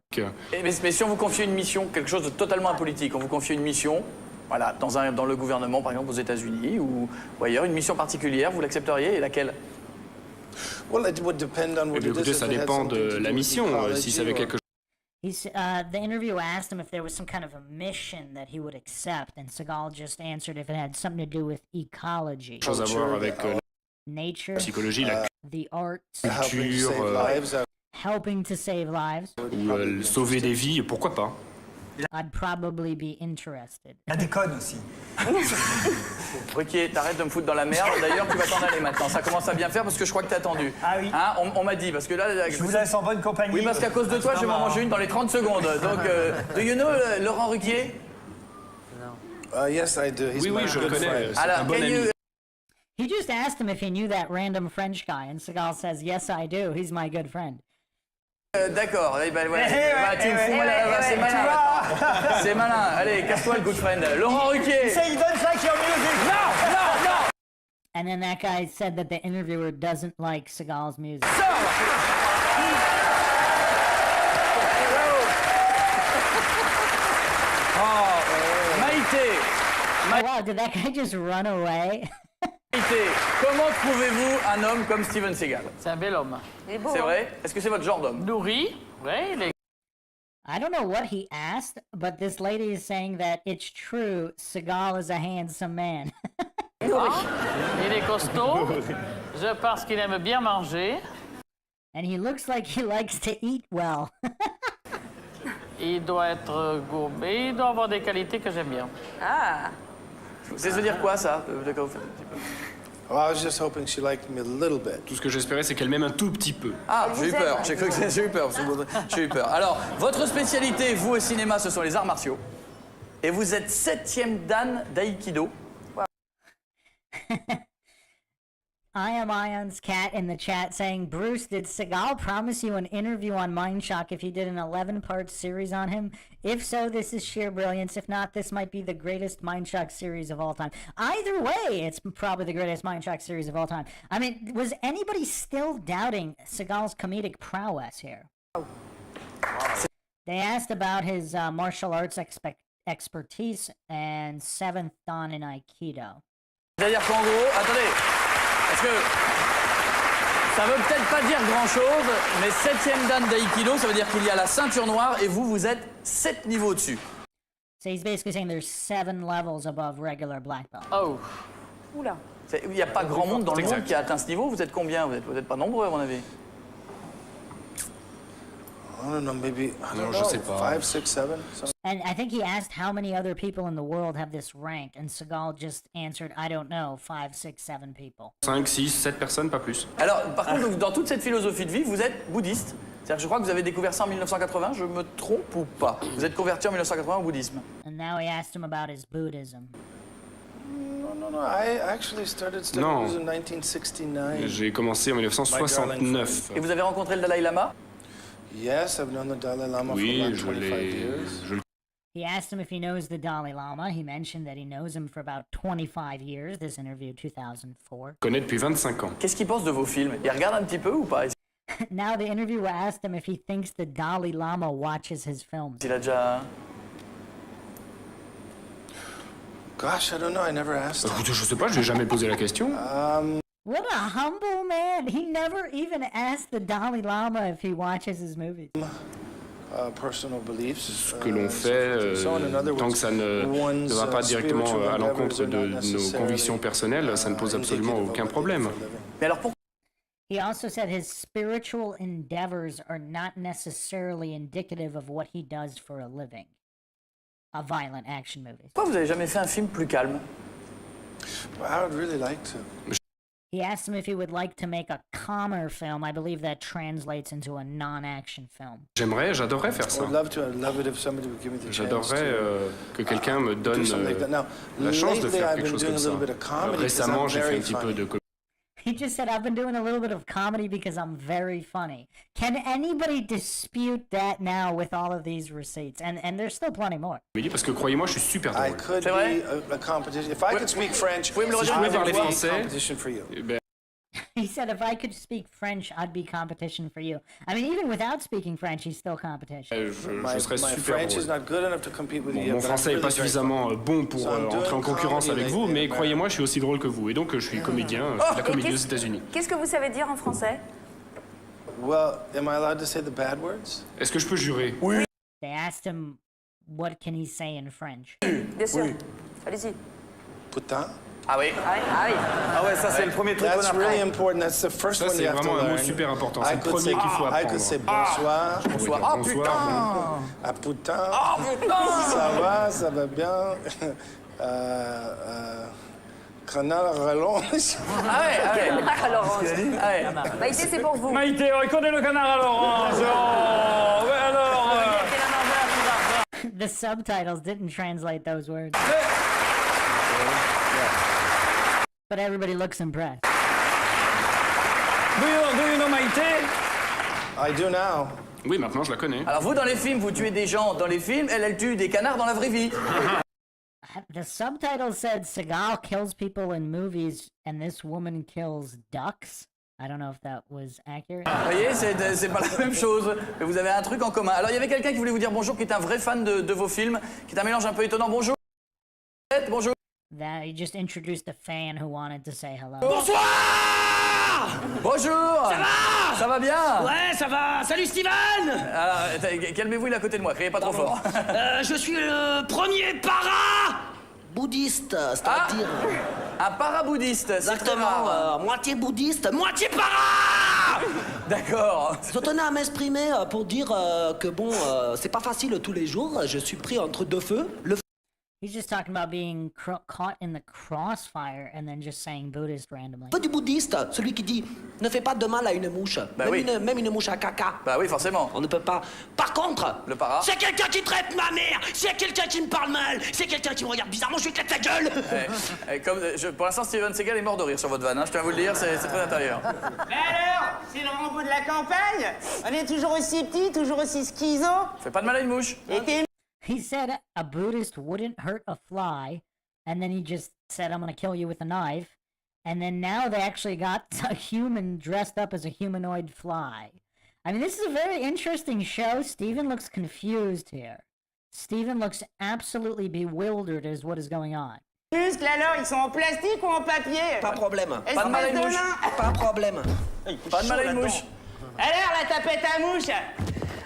Mais si on vous confie une mission, quelque chose de totalement apolitique, on vous confie une mission, voilà, dans le gouvernement, par exemple aux États-Unis ou ailleurs, une mission particulière, vous l'accepteriez et laquelle? Écoutez, ça dépend de la mission. Si ça avait quelque chose. The interviewer asked him if there was some kind of a mission that he would accept, and Seagal just answered if it had something to do with ecology. Chose à voir avec nature, la psychologie, la the arts, culture, helping to save lives. ou sauver des vies, pourquoi pas. I'd probably be interested. Il y a des codes aussi. Ruquier, t'arrêtes de me foutre dans la merde. D'ailleurs, tu vas t'en aller maintenant. Ça commence à bien faire parce que je crois que t'es attendu. Ah oui. Hein, on m'a dit, parce que là... Je vous laisse en bonne compagnie. Oui, parce qu'à cause de toi, je vais m'en manger une dans les 30 secondes. Donc, do you know Laurent Ruquier? Yes, I do. He's Oui, je le connais. C'est un bon ami. He just asked him if he knew that random French guy, and Seagal says, yes, I do. He's my good friend. D'accord, ben, voilà. Tu me fous là, c'est malin. C'est malin. Allez, casse-toi le good friend. Laurent Ruquier. Say you don't like your music. No. And then that guy said that the interviewer doesn't like Seagal's music. Maïté. Oh, wow, did that guy just run away? Maïté, comment trouvez-vous un homme comme Steven Seagal? C'est un bel homme. C'est vrai? Est-ce que c'est votre genre d'homme? Nourri, ouais, il est... I don't know what he asked, but this lady is saying that it's true, Seagal is a handsome man. Il est costaud, je pense qu'il aime bien manger. And he looks like he likes to eat well. Il doit être gourmet, il doit avoir des qualités que j'aime bien. Ah. Ça veut dire quoi, ça? D'accord, vous faites un petit peu. Well, I was just hoping she liked me a little bit. Tout ce que j'espérais, c'est qu'elle m'aime un tout petit peu. Ah, j'ai eu peur. J'ai cru que j'ai eu peur. J'ai eu peur. Alors, votre spécialité, vous au cinéma, ce sont les arts martiaux. Et vous êtes 7e dan d'aïkido. I am Ion's cat in the chat saying, Bruce, did Seagal promise you an interview on MINDSHOCK if you did an 11-part series on him? If so, this is sheer brilliance. If not, this might be the greatest MINDSHOCK series of all time. Either way, it's probably the greatest MINDSHOCK series of all time. I mean, was anybody still doubting Seagal's comedic prowess here? Wow. They asked about his martial arts expertise and 7th dan in Aikido. C'est-à-dire qu'en gros, attendez, parce que ça veut peut-être pas dire grand-chose, mais 7e dan d'aïkido, ça veut dire qu'il y a la ceinture noire et vous, vous êtes 7 niveaux au-dessus. So he's basically saying there's 7 levels above regular black belt. Oh. Oula. Il n'y a pas grand monde dans le monde qui a atteint ce niveau. Vous êtes combien? Vous êtes pas nombreux, à mon avis. I don't know, maybe, I don't know, je sais pas. 5, 6, 7. And I think he asked how many other people in the world have this rank, and Seagal just answered, I don't know, 5, 6, 7 people. 5, 6, 7 personnes, pas plus. Alors, par contre, dans toute cette philosophie de vie, vous êtes bouddhiste. C'est-à-dire que je crois que vous avez découvert ça en 1980, je me trompe ou pas? Vous êtes converti en 1980 au bouddhisme. And now he asked him about his Buddhism. No, I actually started studying in 1969. J'ai commencé en 1969. Et vous avez rencontré le Dalai Lama? Yes, I've known the Dalai Lama for about 25 years. He asked him if he knows the Dalai Lama. He mentioned that he knows him for about 25 years. This interview, 2004. Connais depuis 25 ans. Qu'est-ce qu'il pense de vos films? Il regarde un petit peu ou pas? Now the interviewer asked him if he thinks the Dalai Lama watches his films. Il a déjà... Gosh, I don't know. I never asked him. Je sais pas, je lui ai jamais posé la question. What a humble man. He never even asked the Dalai Lama if he watches his movies. Personal beliefs. Ce que l'on fait, tant que ça ne va pas directement à l'encontre de nos convictions personnelles, ça ne pose absolument aucun problème. Mais alors pourquoi? He also said his spiritual endeavors are not necessarily indicative of what he does for a living. A violent action movie. Pourquoi vous avez jamais fait un film plus calme? Well, I would really like to. He asked him if he would like to make a calmer film. I believe that translates into a non-action film. J'adorerais faire ça. J'adorerais que quelqu'un me donne la chance de faire quelque chose comme ça. Récemment, j'ai fait un petit peu de comédie. He just said, I've been doing a little bit of comedy because I'm very funny. Can anybody dispute that now with all of these receipts? And there's still plenty more. Parce que croyez-moi, je suis super drôle. I could be a competition. If I could speak French, si je pouvais parler français, He said, if I could speak French, I'd be competition for you. I mean, even without speaking French, he's still competition. Je serais super French is drôle. not good enough to compete with Bon, you. mon français n'est pas suffisamment bon pour entrer en concurrence avec vous, mais America. croyez-moi, je suis aussi drôle que vous. Et donc, je suis comédien, je fais de la comédie aux États-Unis. Qu'est-ce que vous savez dire en français? Well, am I allowed to say the bad words? Est-ce que je peux jurer? Oui. They asked him, what can he say in French? Bien sûr. Allez-y. Putain. Ah oui. Ah ouais, ça c'est le premier truc qu'on That's apprend. really important. That's the first Ça, one c'est you have to vraiment un mot learn. super important. C'est I le could premier say- qu'il faut I apprendre. could say bonsoir. Bonsoir. Ah, Oh putain. Ah putain. Oh putain. Ça va bien. Canal rallonge. Ah ouais. Canard à l'orange. Ah ouais. Maïté, c'est pour vous. Maïté, on connaît le canard à l'orange. Oh, mais alors. The subtitles didn't translate those words. But everybody looks impressed. Do you know Maïté? I do now. Oui, maintenant, je la connais. Alors vous, dans les films, vous tuez des gens dans les films, elle tue des canards dans la vraie vie. The subtitle said Seagal kills people in movies and this woman kills ducks. I don't know if that was accurate. Vous voyez, c'est pas la même chose, mais vous avez un truc en commun. Alors il y avait quelqu'un qui voulait vous dire bonjour, qui est un vrai fan de vos films, qui est un mélange un peu étonnant. Bonjour. Bonjour. That he just introduced a fan who wanted to say hello. Bonsoir. Bonjour. Ça va? Ça va bien? Ouais, ça va. Salut Steven. Alors, calmez-vous, il est à côté de moi, criez pas trop fort. Je suis le premier para-bouddhiste, c'est-à-dire... Un para-bouddhiste, exactement, moitié bouddhiste, moitié para. D'accord. Je tenais à m'exprimer pour dire que bon, c'est pas facile tous les jours. Je suis pris entre deux feux. He's just talking about being caught in the crossfire and then just saying Buddhist randomly. Peu du bouddhiste, celui qui dit ne fais pas de mal à une mouche, Bah même, oui. même une mouche à caca. Bah oui, forcément. On ne peut pas. Par contre, le para. c'est quelqu'un qui traite ma mère, c'est quelqu'un qui me parle mal, c'est quelqu'un qui me regarde bizarrement, je lui éclate la gueule. Pour l'instant, Steven Seagal est mort de rire sur votre vanne, hein, je tiens à vous le dire, c'est très intérieur. Mais alors, c'est le renfort de la campagne. On est toujours aussi petit, toujours aussi schizo. Fais pas de mal à une mouche. Et t'es... He said a Buddhist wouldn't hurt a fly, and then he just said, I'm gonna kill you with a knife. And then now they actually got a human dressed up as a humanoid fly. I mean, this is a very interesting show. Steven looks confused here. Steven looks absolutely bewildered as what is going on. Muscles alors, ils sont en plastique ou en papier? Pas de problème. Pas de mal à une mouche. Pas de problème. Pas de mal à une mouche. Alors, la tapette à mouche.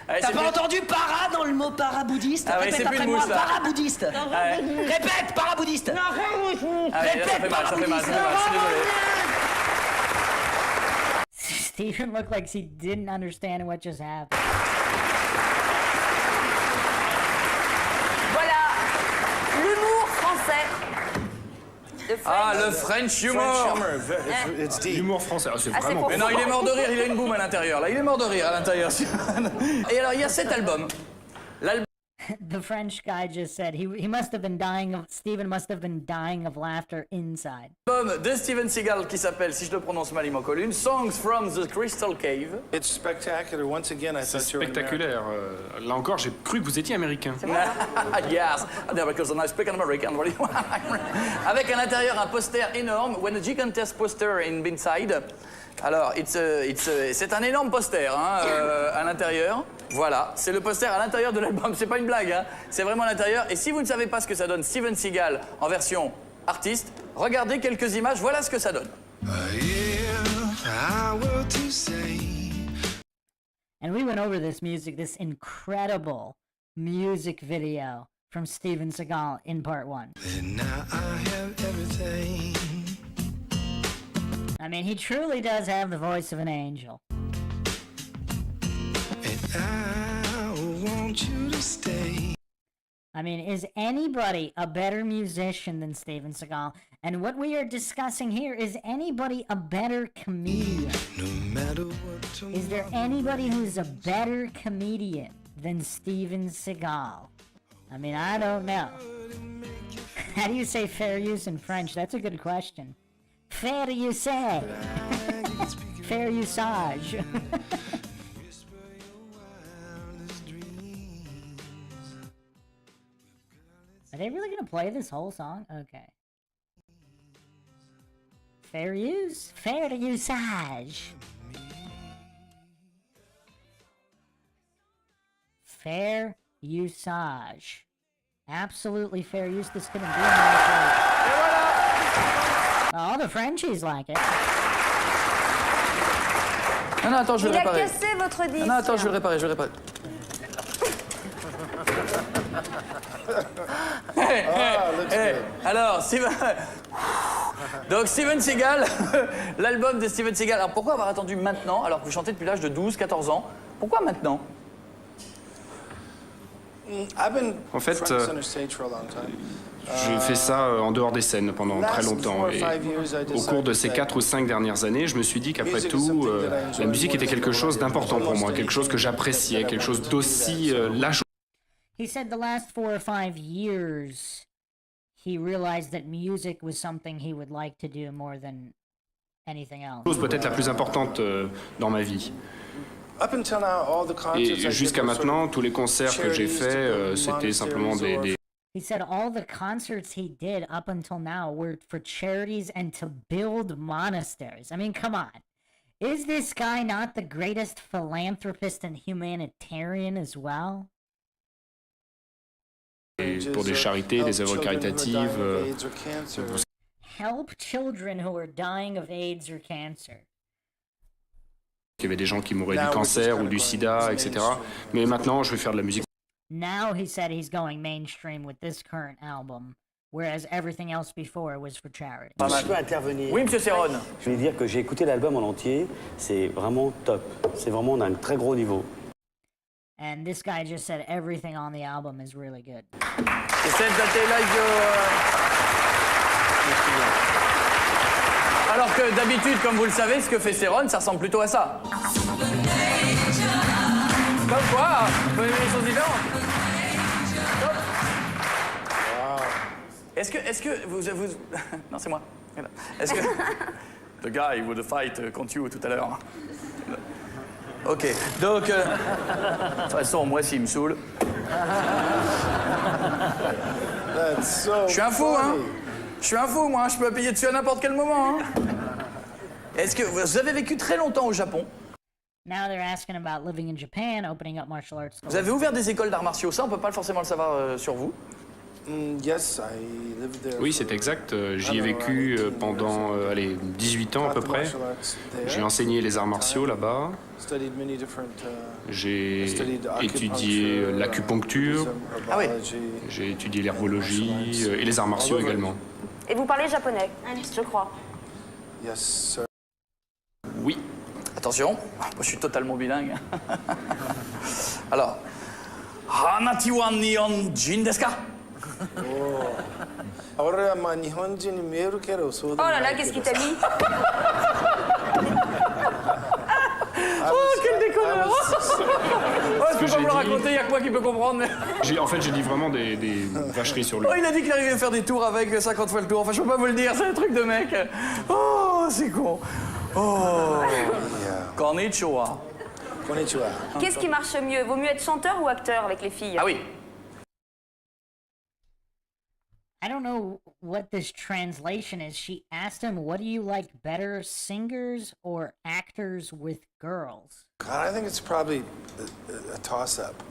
Allez, T'as c'est pas plus- entendu para dans le mot para-bouddhiste? Ah ouais, Répète c'est plus après une moi, mouche, là. para-bouddhiste. Répète, para-bouddhiste. Non, rien mouche. Ah ouais, là, ça fait mal, ça fait mal, ça fait mal, je suis désolé. Steven looked like he didn't understand what just happened. Voilà. L'humour français. Ah, le French humor. L'humour français, c'est Ah, c'est vraiment... pour Mais non, il est mort de rire, il a une boum à l'intérieur, là. Il est mort de rire à l'intérieur. Et alors, il y a cet album. L'album... The French guy just said he must have been dying of, Steven must have been dying of laughter inside. de Steven Seagal qui s'appelle, si je le prononce mal, il m'en colle une, Songs from the Crystal Cave. It's spectacular. Once again, I C'est thought you were spectaculaire. Là encore, j'ai cru que vous étiez américain. Yes, because I speak an American. Avec à l'intérieur un poster énorme, when a gigantesque poster in inside. Alors, c'est un énorme poster hein, à l'intérieur. Voilà, c'est le poster à l'intérieur de l'album. C'est pas une blague, hein. C'est vraiment à l'intérieur. Et si vous ne savez pas ce que ça donne, Steven Seagal en version artiste, regardez quelques images. Voilà ce que ça donne. And we went over this music, this incredible music video from Steven Seagal in part 1. I mean, he truly does have the voice of an angel. I mean, is anybody a better musician than Steven Seagal? And what we are discussing here, is anybody a better comedian? Is there anybody who's a better comedian than Steven Seagal? I mean, I don't know. How do you say fair use in French? That's a good question. Fair usage. Fair usage. Are they really gonna play this whole song? Okay. Fair use? Fair usage. Fair usage. Absolutely fair use. This couldn't be more. All the Frenchies like it. Non, non, attends, je vais le réparer. Il a cassé votre disque. Non, attends, je vais le réparer, je vais le réparer. Alors, Steven... Donc, Steven Seagal, l'album de Steven Seagal. Alors, pourquoi avoir attendu maintenant, alors que vous chantez depuis l'âge de 12, 14 ans? Pourquoi maintenant? En fait, j'ai fait ça en dehors des scènes pendant très longtemps. Et au cours de ces 4 ou 5 dernières années, je me suis dit qu'après tout, la musique était quelque chose d'important pour moi, quelque chose que j'appréciais, quelque chose d'aussi lâche. He said the last 4 or 5 years, he realized that music was something he would like to do more than anything else. Chose peut-être la plus importante dans ma vie. Et jusqu'à maintenant, tous les concerts que j'ai faits, c'était simplement des... He said all the concerts he did up until now were for charities and to build monasteries. I mean, come on. Is this guy not the greatest philanthropist and humanitarian as well? Pour des charités, des œuvres caritatives. Help children who are dying of AIDS or cancer. Il y avait des gens qui mouraient du cancer ou du sida, etc. Mais maintenant, je vais faire de la musique. Now he said he's going mainstream with this current album, whereas everything else before was for charity. Je peux intervenir. Oui, monsieur Serron. Je voulais dire que j'ai écouté l'album en entier, c'est vraiment top. C'est vraiment d'un très gros niveau. And this guy just said everything on the album is really good. He said that they like Alors que d'habitude, comme vous le savez, ce que fait Serron, ça ressemble plutôt à ça. Comme quoi, on peut aimer les choses différentes. Est-ce que vous... Non, c'est moi. Est-ce que... The guy with the fight contre you tout à l'heure. Ok, donc... De toute façon, moi, s'il me saoule... Je suis un fou, hein. Je suis un fou, moi. Je peux appuyer dessus à n'importe quel moment, hein. Est-ce que vous avez vécu très longtemps au Japon? Now they're asking about living in Japan, opening up martial arts schools. Vous avez ouvert des écoles d'arts martiaux, ça on peut pas forcément le savoir sur vous. Oui, c'est exact. J'y ai vécu pendant 18 ans à peu près. J'ai enseigné les arts martiaux là-bas. J'ai étudié l'acupuncture. Ah oui. J'ai étudié l'herbologie et les arts martiaux également. Et vous parlez japonais, je crois. Oui. Attention, moi je suis totalement bilingue. Alors, Hanati wa Nihonjin desu ka? Oh là là, qu'est-ce qu'il t'a mis? Oh, quel déconneur! Oh, je peux pas vous le raconter, il y a que moi qui peux comprendre. Mais... En fait, j'ai dit vraiment des vacheries sur lui. Oh, il a dit qu'il arrivait à faire des tours avec 50 fois le tour. Enfin, je peux pas vous le dire, c'est un truc de mec. Oh, c'est con. Oh. Konnichiwa. Konnichiwa. Qu'est-ce qui marche mieux? Vaut mieux être chanteur ou acteur avec les filles? Ah oui. I don't know what this translation is. She asked him, what do you like better, singers or actors with girls? God, I think it's probably a toss-up.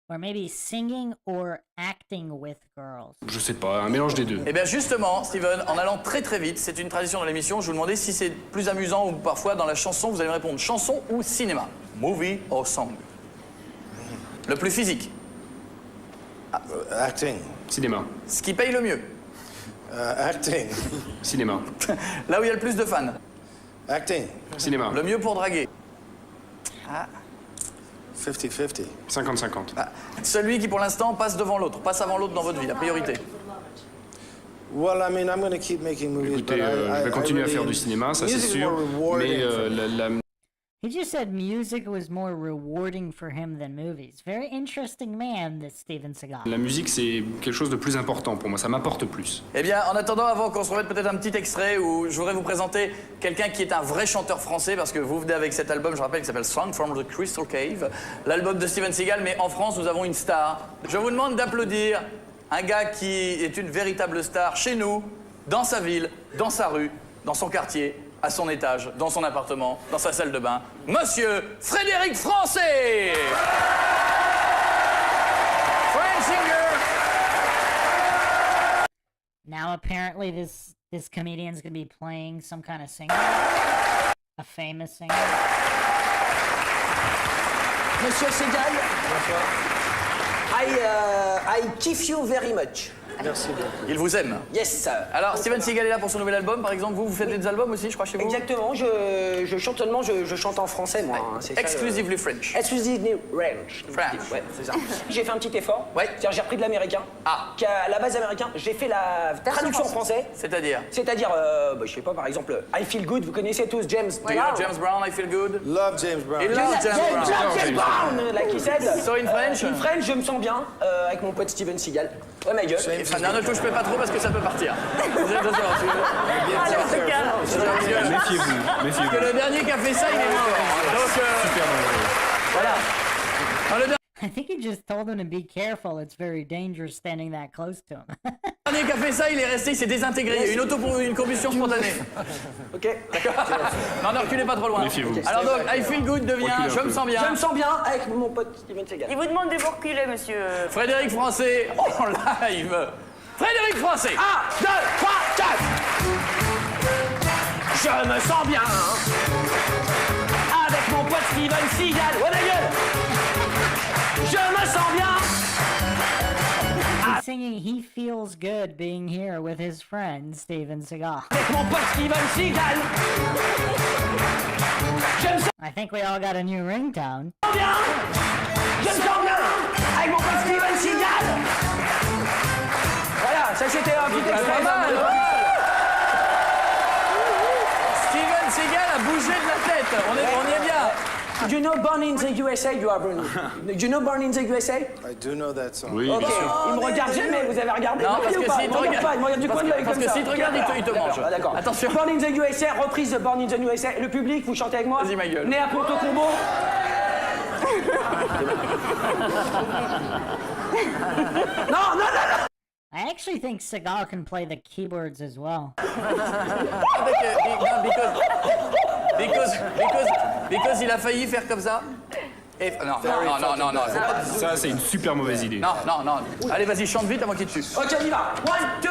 Or maybe singing or acting with girls. Je sais pas, un mélange des deux. Eh bien justement, Steven, en allant très très vite, c'est une tradition dans l'émission, je vous demandais si c'est plus amusant ou parfois dans la chanson, vous allez me répondre chanson ou cinéma. Movie or song. Le plus physique. Acting. Cinéma. Ce qui paye le mieux. Acting. Cinéma. Là où il y a le plus de fans. Acting. Cinéma. Le mieux pour draguer. Ah. 50-50. 50-50. Ah. Celui qui pour l'instant passe devant l'autre, passe avant l'autre dans votre vie, la priorité. Well, I mean, I'm going to keep making movies. Écoutez, je vais continuer à faire du cinéma, ça c'est sûr. Mais He just said music was more rewarding for him than movies. Very interesting man, this Steven Seagal. la musique, c'est quelque chose de plus important pour moi, ça m'apporte plus. Eh bien, en attendant, avant qu'on se remette peut-être un petit extrait où je voudrais vous présenter quelqu'un qui est un vrai chanteur français, parce que vous venez avec cet album, je rappelle, qui s'appelle Song from the Crystal Cave, l'album de Steven Seagal, mais en France, nous avons une star. Je vous demande d'applaudir un gars qui est une véritable star chez nous, dans sa ville, dans sa rue, dans son quartier, à son étage, dans son appartement, dans sa salle de bain, Monsieur Frédéric Français. French singer. Now apparently this comedian's gonna be playing some kind of singer, a famous singer. Monsieur Seagal, I kiss you very much. Merci beaucoup. Il vous aime. Yes. Alors, Steven Seagal est là pour son nouvel album, par exemple. Vous faites des albums aussi, je crois, chez vous. Exactement. Je chante seulement, je chante en français, moi. Hein, c'est Exclusively French. Exclusively French. Ouais, c'est ça. J'ai fait un petit effort. Ouais. C'est-à-dire, j'ai repris de l'américain. Ah. Qui à la base américain. J'ai fait la traduction en français. C'est-à-dire, je sais pas, par exemple, I Feel Good. Vous connaissez tous James Do you know James Brown, I Feel Good? Love James Brown. Il love James Brown. Like he said. So in French? In French, je me sens bien avec mon pote Steven Seagal. Ouais, ma gueule. Non, ne touche pas trop parce que ça peut partir. Vous êtes attention, Méfiez-vous, méfiez-vous. Parce que le dernier qui a fait ça, il est mort. Donc, Super dangereux. voilà. I think he just told him to be careful. It's very dangerous standing that close to him. Le dernier qui a fait ça, il est resté, il s'est désintégré. Il y a eu une combustion spontanée. Ok. D'accord. Non, ne reculez pas trop loin. Méfiez-vous. Alors donc, I Feel Good devient Je me sens bien. Je me sens bien avec mon pote Steven Seagal. Il vous demande de vous reculer, monsieur. Frédéric Français, en live. Frédéric Français. 1, 2, 3, 4. Je me sens bien avec mon pote Steven Seagal. Ouais, la gueule. Je me sens bien. He's singing he feels good being here with his friend, Steven Seagal. Avec mon pote Steven Seagal. Je me sens I think we all got a new ringtone. bien. Je me sens bien avec mon pote Steven Seagal. Voilà, ça c'était un petit extrait. Steven Seagal a bougé de la tête. On y est bien. Do you know Born in the USA, you are Bruno? Do you know Born in the USA? I do know that song. Oui, Ok, bien sûr. il me regarde jamais, vous avez regardé? Non, parce que s'il te regarde, il me regarde du coin de l'œil parce comme que ça. s'il te regarde, il te mange. Ah, d'accord. Attention. Born in the USA, reprise de Born in the USA. Le public, vous chantez avec moi? Vas-y, ma gueule. Né à Porto Combo. Non. I actually think Seagal can play the keyboards as well. Because il a failli faire comme ça. Et, non. Ça, c'est une super mauvaise idée. Non. Allez, vas-y, chante vite avant qu'il tue. Ok, on y va. 1, 2,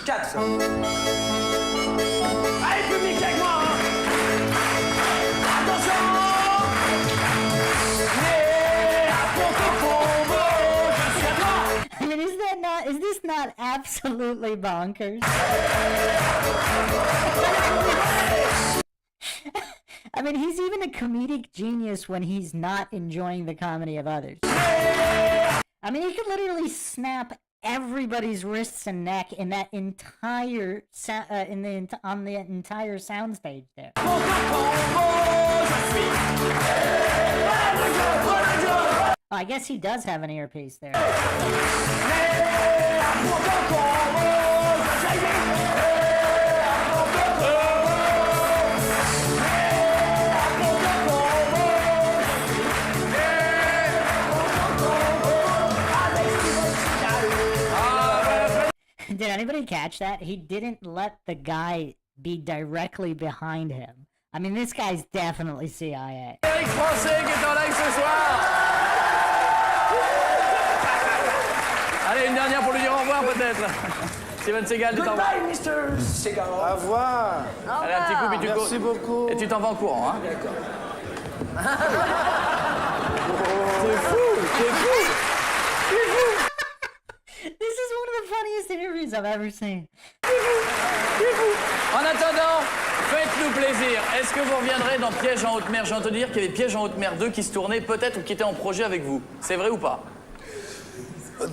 4. Allez, public avec moi. Attention. Né à Porto Combo, je suis à toi. I mean, is this not absolutely bonkers? I mean, he's even a comedic genius when he's not enjoying the comedy of others. I mean, he could literally snap everybody's wrists and neck in that entire on the entire soundstage there. I guess he does have an earpiece there. Did anybody catch that? He didn't let the guy be directly behind him. I mean, this guy's definitely CIA. Frédéric Français qui est en live ce soir. Allez, une dernière pour lui dire au revoir peut-être. Steven Seagal, tu t'en vas. Goodbye, Mr. Seagal. Au revoir. Allez, un petit coup, puis tu cours. Merci beaucoup. Et tu t'en vas en courant, hein. D'accord. C'est fou. This is one of the funniest interviews I've ever seen. En attendant, faites-nous plaisir. Est-ce que vous reviendrez dans Piège en haute mer? J'ai entendu dire qu'il y avait Piège en haute mer 2 qui se tournait peut-être ou qui était en projet avec vous. C'est vrai ou pas?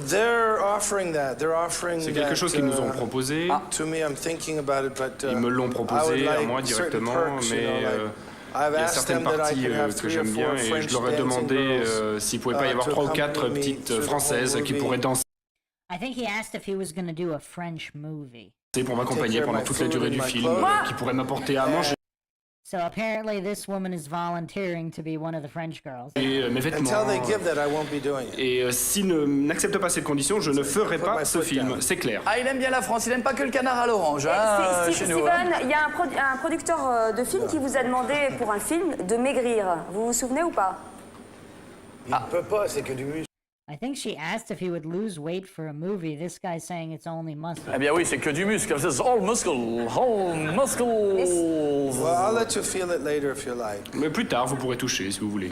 They're offering that. They're offering C'est quelque chose qu'ils nous ont proposé. To me, I'm thinking about it, but Ils me l'ont proposé à moi directement, mais il y a certaines parties que j'aime bien et je leur ai demandé s'il pouvait pas y avoir 3 ou 4 petites françaises qui pourraient danser. I think he asked if he was going to do a French movie. Pour m'accompagner pendant toute la durée du film, qui pourrait m'apporter à manger. So apparently this woman is volunteering to be one of the French girls. Et mes vêtements. Until they give that, I won't be doing it. Et s'ils n'acceptent pas cette condition, je ne ferai pas ce film, c'est clair. Ah, il aime bien la France, il aime pas que le canard à l'orange, hein, chez nous. Steven, il y a un producteur de film qui vous a demandé pour un film de maigrir. Vous vous souvenez ou pas? Il peut pas, c'est que du muscle. I think she asked if he would lose weight for a movie. This guy's saying it's only muscle. Eh bien oui, c'est que du muscle. C'est all muscle, all muscles. Well, I'll let you feel it later if you like. Mais plus tard, vous pourrez toucher si vous voulez.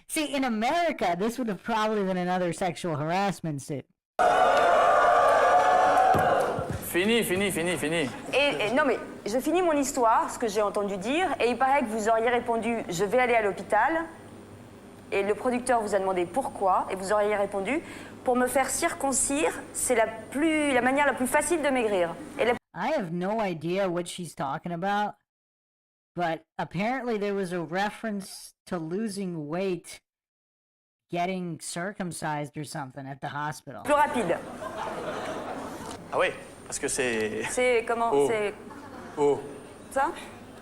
See, in America, this would have probably been another sexual harassment suit. Fini. Et non mais, je finis mon histoire, ce que j'ai entendu dire, et il paraît que vous auriez répondu « je vais aller à l'hôpital », et le producteur vous a demandé pourquoi, et vous auriez répondu « pour me faire circoncire, c'est la manière la plus facile de maigrir ». I have no idea what she's talking about, but apparently there was a reference to losing weight getting circumcised or something at the hospital. Plus rapide. Ah oui, parce que c'est... C'est comment? Oh. C'est... Oh. Ça?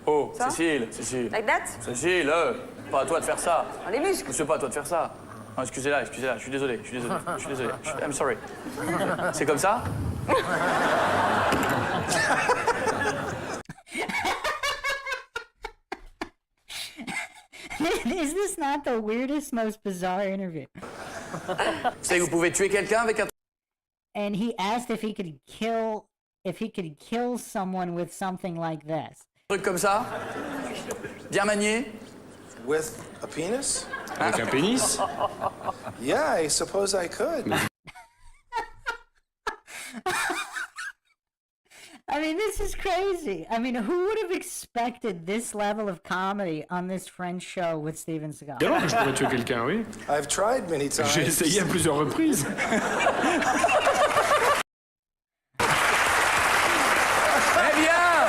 Oh, Ça? Cécile. Like that? Cécile, pas à toi de faire ça. Les muscles. C'est pas à toi de faire ça. Non, excusez-la, je suis désolé. I'm sorry. C'est comme ça? Is this not the weirdest, most bizarre interview? C'est que vous pouvez tuer quelqu'un avec un... And he asked if he could kill someone with something like this. truc comme ça? Bien manié? With a penis? Avec un pénis? Yeah, I suppose I could. I mean, this is crazy. I mean, who would have expected this level of comedy on this French show with Steven Seagal? Bien que je pourrais tuer quelqu'un, oui. I've tried many times. J'ai essayé à plusieurs reprises. Eh bien,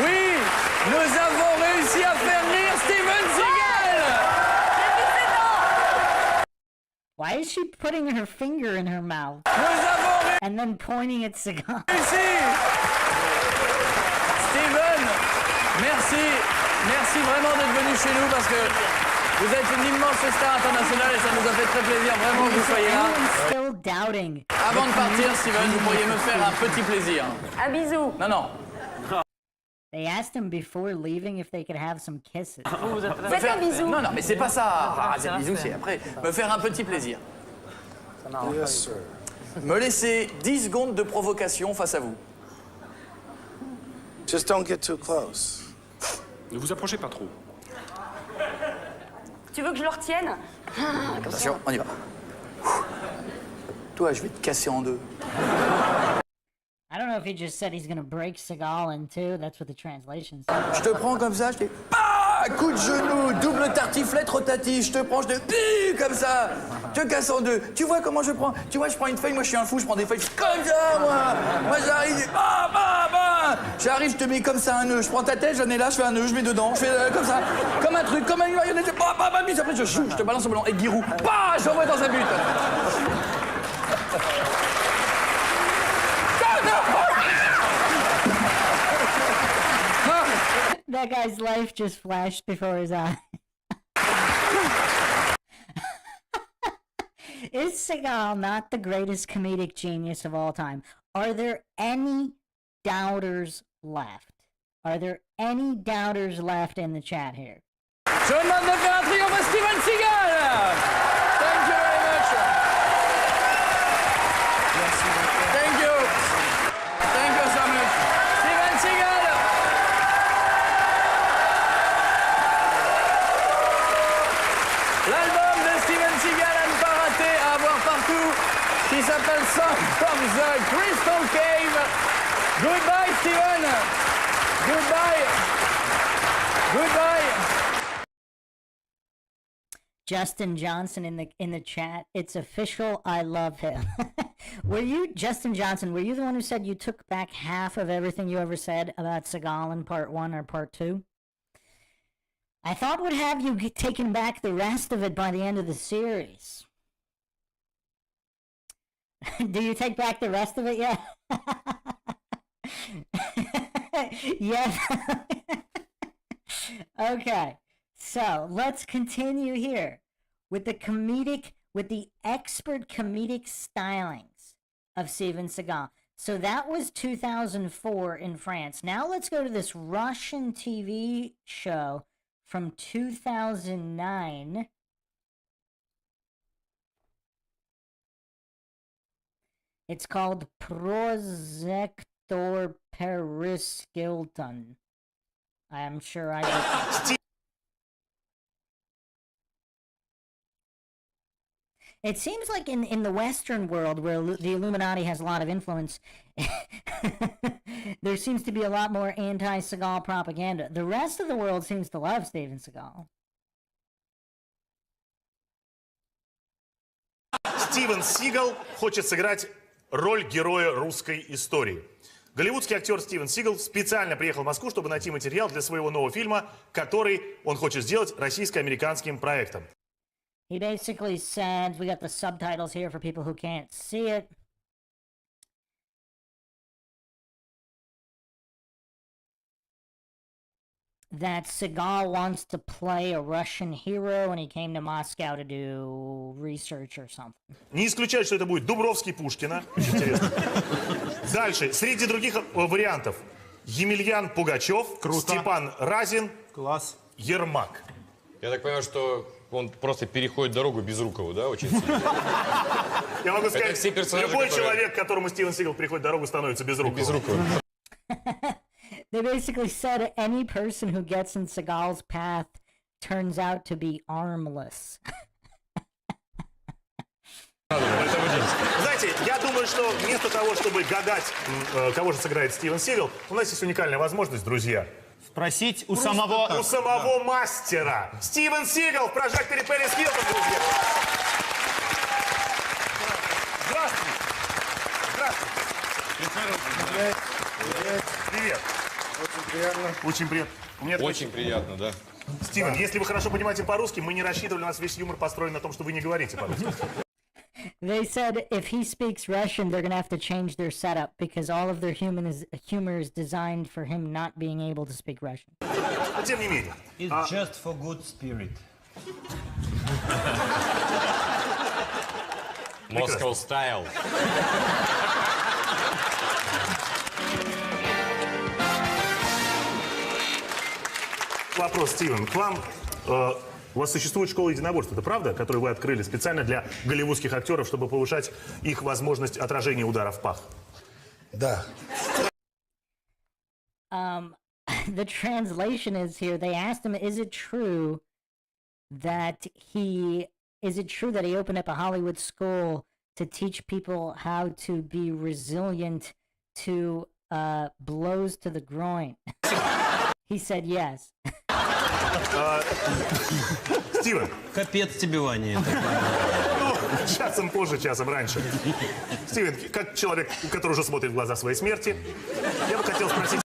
oui, nous avons réussi à faire rire Steven Seagal. Why is she putting her finger in her mouth? Nous avons and then pointing at Seagal. Steven, merci vraiment d'être venu chez nous parce que vous êtes une immense star internationale et ça nous a fait très plaisir vraiment que vous soyez là. Still doubting. Avant de partir, Steven, vous pourriez me faire un petit plaisir. Un bisou. Non. They asked him before leaving if they could have some kisses. Faites un bisou. Non, mais c'est pas ça. Ah, c'est un bisou, c'est après. Me faire un petit plaisir. Yes, sir. Me laisser 10 secondes de provocation face à vous. Just don't get too close. Ne vous approchez pas trop. Tu veux que je le retienne? Attention, on y va. Toi, je vais te casser en deux. I don't know if he just said he's gonna break Seagal in two. That's what the translation said. Je te prends comme ça, je te... coup de genou, double tartiflette rotative, je te prends, je te... comme ça, je te casse en deux. Tu vois comment je prends? Tu vois, je prends une feuille, moi je suis un fou, je prends des feuilles comme ça, moi. Moi j'arrive, j'arrive, je te mets comme ça un nœud. Je prends ta tête, j'en ai là, je fais un nœud, je mets dedans, je fais comme ça, comme un truc, comme une marionnette, après je te balance au ballon, et Giroud, j'envoie dans un but. That guy's life just flashed before his eyes. Is Seagal not the greatest comedic genius of all time? Are there any doubters left? Are there any doubters left in the chat here? Je demande de faire un triomphe à Steven Seagal. Thank you very much. Thank you. Thank you so much. Steven Seagal. L'album de Steven Seagal à ne pas rater, à avoir partout, qui s'appelle Song from the Crystal Cave. Goodbye, Steven. Goodbye. Justin Johnson in the chat. It's official. I love him. Were you, Justin Johnson? Were you the one who said you took back half of everything you ever said about Seagal in part 1 or part 2? I thought would have you taken back the rest of it by the end of the series. Do you take back the rest of it yet? Yes. Okay, so let's continue here with the expert comedic stylings of Steven Seagal. So that was 2004 in France. Now let's go to this Russian TV show from 2009. It's called Prozektor Periskilton. I'm sure I... It seems like in the Western world, where the Illuminati has a lot of influence, there seems to be a lot more anti-Seagal propaganda. The rest of the world seems to love Steven Seagal. Стивен Сигал хочет сыграть роль героя русской истории. Голливудский актер Стивен Сигал специально приехал в Москву, чтобы найти материал для своего нового фильма, который он хочет сделать российско-американским проектом. He basically said, we got the subtitles here for people who can't see it. That Seagal wants to play a Russian hero and he came to Moscow to do research or something. Не исключаю, что это будет Дубровский Пушкина. Очень интересно. Дальше. Среди других вариантов. Емельян Пугачев, Степан Разин, Ермак. Я так понимаю, что он просто переходит дорогу Безрукову, да? Очень сильно. Я могу сказать, любой человек, которому Стивен Сигал переходит дорогу, становится Безруковым. They basically said any person who gets in Seagal's path turns out to be armless. Знаете, я думаю, что вместо того, чтобы гадать, кого же сыграет Стивен Сигал, у нас есть уникальная возможность, друзья. Спросить у самого мастера. Стивен Сигал в прожекторе Пэрис Хилтон, друзья. Здравствуйте. Здравствуйте. Привет. Очень приятно. Очень приятно. Очень приятно, да. Стивен, если вы хорошо понимаете по-русски, мы не рассчитывали, у нас весь юмор построен на том, что вы не говорите по-русски. They said if he speaks Russian, they're going to have to change their setup because all of their humor is designed for him not being able to speak Russian. Тем не менее. It's just for good spirit. Moscow style. Вопрос, Стивен, к вам. У вас существует школа единоборств, это правда, которую вы открыли специально для голливудских актеров, чтобы повышать их возможность отражения удара в пах? Да. The translation is here. They asked him, is it true that he opened up a Hollywood school to teach people how to be resilient to blows to the groin? He said yes. Стивен. Капец тебе, Ваня. Часом позже, часом раньше. Стивен, как человек, который уже смотрит в глаза своей смерти, я бы хотел спросить...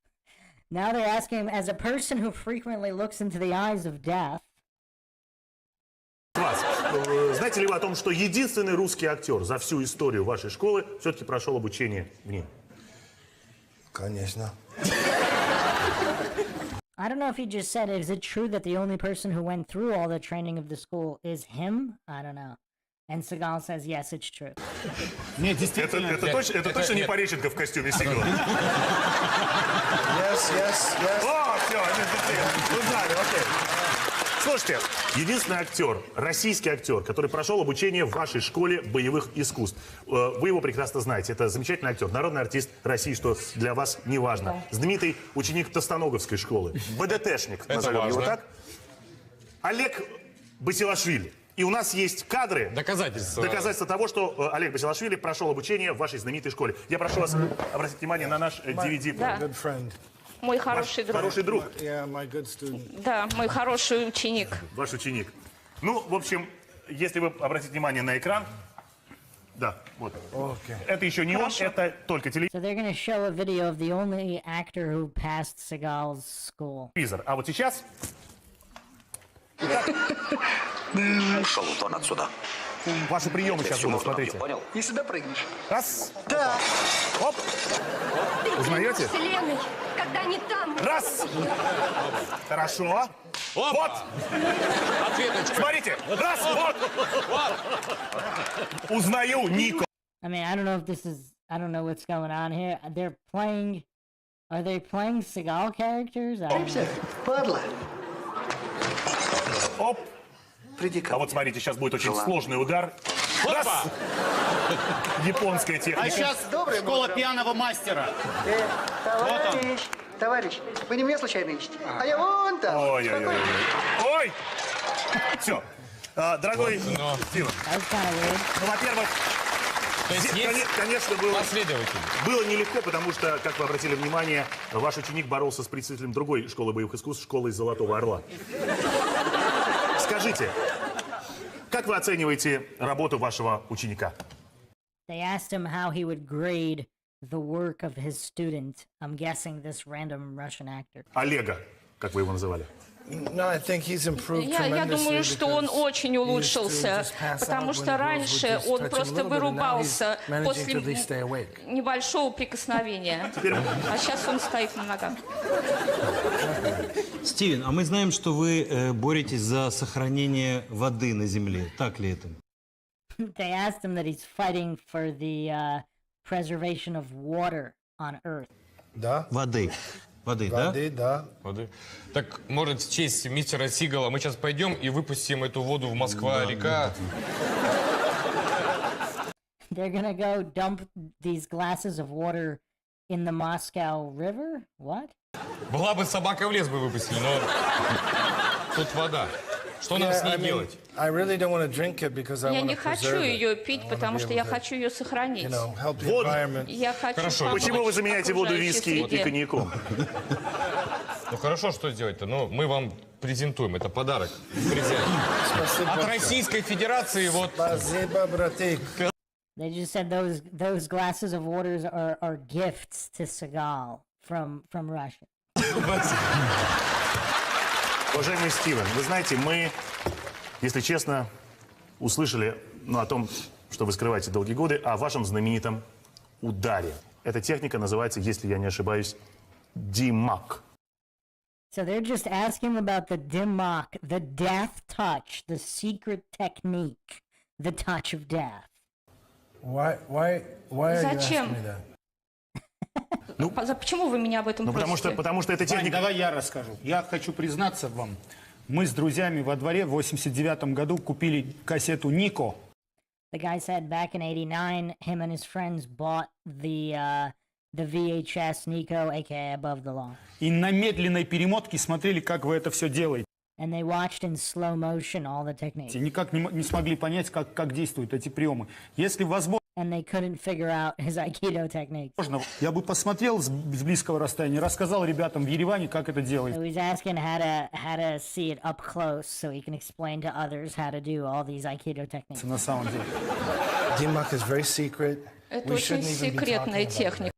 Now they're asking him, as a person who frequently looks into the eyes of death... Знаете ли вы о том, что единственный русский актер за всю историю вашей школы все-таки прошел обучение в ней? Конечно. I don't know if he just said it. Is it true that the only person who went through all the training of the school is him? I don't know. And Seagal says, yes, it's true. Нет, действительно. Это точно не Пореченко в костюме Сигала? Yes. О, все, узнали, окей. Слушайте, единственный актер, российский актер, который прошел обучение в вашей школе боевых искусств. Вы его прекрасно знаете. Это замечательный актер, народный артист России, что для вас не важно. Знаменитый ученик Тостоноговской школы. БДТшник, назовем его так. Олег Басилашвили. И у нас есть кадры, доказательства того, что Олег Басилашвили прошел обучение в вашей знаменитой школе. Я прошу вас обратить внимание на наш DVD. Мой хороший друг. Хороший друг. Да, мой хороший ученик. Ваш ученик. Ну, в общем, если вы обратите внимание на экран, да, вот. Это еще не он, это только телевизор. So they're going to show a video of the only actor who passed Seagal's school. А вот сейчас... Ушел он отсюда. Ваши приемы сейчас будут, смотрите. И сюда прыгнешь. Раз. Да. Оп. Узнаете? Вселенной, когда они там. Раз. Хорошо. Вот. Ответочка. Смотрите. Раз. Вот. Узнаю Нико. I mean, I don't know if this is, I don't know what's going on here. They're playing, are they playing Seagal characters? I don't know. Падла. Оп. А вот смотрите, сейчас будет очень сложный удар. Раз. Японская техника. А сейчас школа пьяного мастера. Товарищ, вы не меня случайно ищете? А я вон там. Ой-ой-ой. Ой! Все. Дорогой Стивен, ну, во-первых, конечно, было нелегко, потому что, как вы обратили внимание, ваш ученик боролся с представителем другой школы боевых искусств, школы Золотого Орла. Скажите, как вы оцениваете работу вашего ученика? They asked him how he would grade the work of his student. I'm guessing this random Russian actor. Олега, как вы его называли? Я думаю, что он очень улучшился, потому что раньше он просто вырубался после небольшого прикосновения, а сейчас он стоит на ногах. Стивен, а мы знаем, что вы боретесь за сохранение воды на Земле. Так ли это? They asked him that he's fighting for the preservation of water on Earth. Да. Воды. Воды, да? Воды. Так, может, в честь мистера Сигала мы сейчас пойдем и выпустим эту воду в Москва-река? They're gonna go dump these glasses of water in the Moscow River? What? Была бы собака в лес бы выпустили, но тут вода. Что нам с ней делать? Я не хочу ее пить, потому что я хочу ее сохранить. Я хочу Хорошо. Почему вы заменяете воду виски и коньяком? Ну хорошо, что сделать-то? Ну, мы вам презентуем. Это подарок. От Российской Федерации вот... They just said those glasses of waters are gifts to Seagal from Russia. Уважаемый Стивен, вы знаете, мы, если честно, услышали о том, что вы скрываете долгие годы, о вашем знаменитом ударе. Эта техника называется, если я не ошибаюсь, димак. So they're just asking about the dimmak, the death touch, the secret technique, the touch of death. Why are you asking me that? Почему вы меня об этом просите? Потому что это техника... Давай я расскажу. Я хочу признаться вам. Мы с друзьями во дворе в 89 году купили кассету «Нико». The guy said back in '89, him and his friends bought the VHS Nico, aka Above the Law. И на медленной перемотке смотрели, как вы это все делаете. And they watched in slow motion all the techniques. И никак не смогли понять, как действуют эти приемы. Если возможно... And they couldn't figure out his Aikido techniques. Я бы посмотрел с близкого расстояния, рассказал ребятам в Ереване, как это делается. So he's asking how to see it up close, so he can explain to others how to do all these Aikido techniques. На самом деле. Dimmak is very secret. Это очень секретная техника.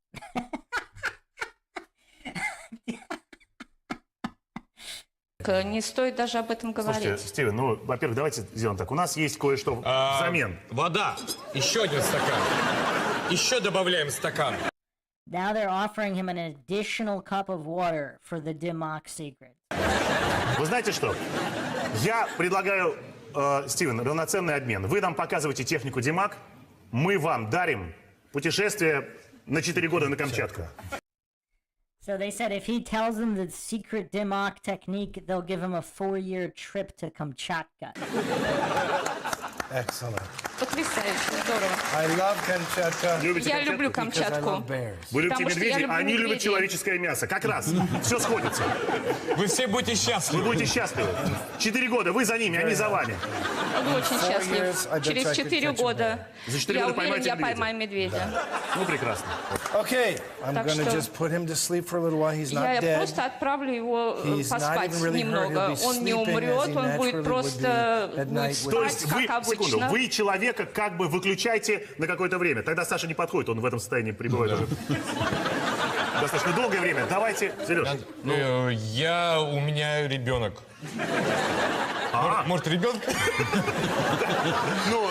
Не стоит даже об этом говорить. Слушайте, Стивен, ну, во-первых, давайте сделаем так. У нас есть кое-что взамен. Вода. Еще один стакан. Еще добавляем стакан. Now they're offering him an additional cup of water for the Dimmak secret. Вы знаете что? Я предлагаю, Стивен, равноценный обмен. Вы нам показываете технику Димак, мы вам дарим путешествие на 4 года на Камчатку. So they said if he tells them the secret Dimmak technique, they'll give him a 4-year trip to Kamchatka. Excellent. Потрясающе, здорово. I love Kamchatka. Я люблю Камчатку. Вы любите медведей, а они любят человеческое мясо. Как раз. Все сходится. Вы все будете счастливы. Вы будете счастливы. 4 года. Вы за ними, они за вами. Буду очень счастлив. Через 4 года я уверен, я поймаю медведя. Ну, прекрасно. Okay, I'm going to just put him to sleep for a little while. He's not dead. Я просто отправлю его поспать немного. Он не умрет, он будет просто спать, как обычно. Секунду, вы человека как бы выключаете на какое-то время. Тогда Саша не подходит, он в этом состоянии пребывает уже достаточно долгое время. Давайте, Сереж. У меня ребенок. Может, ребенка? Ну...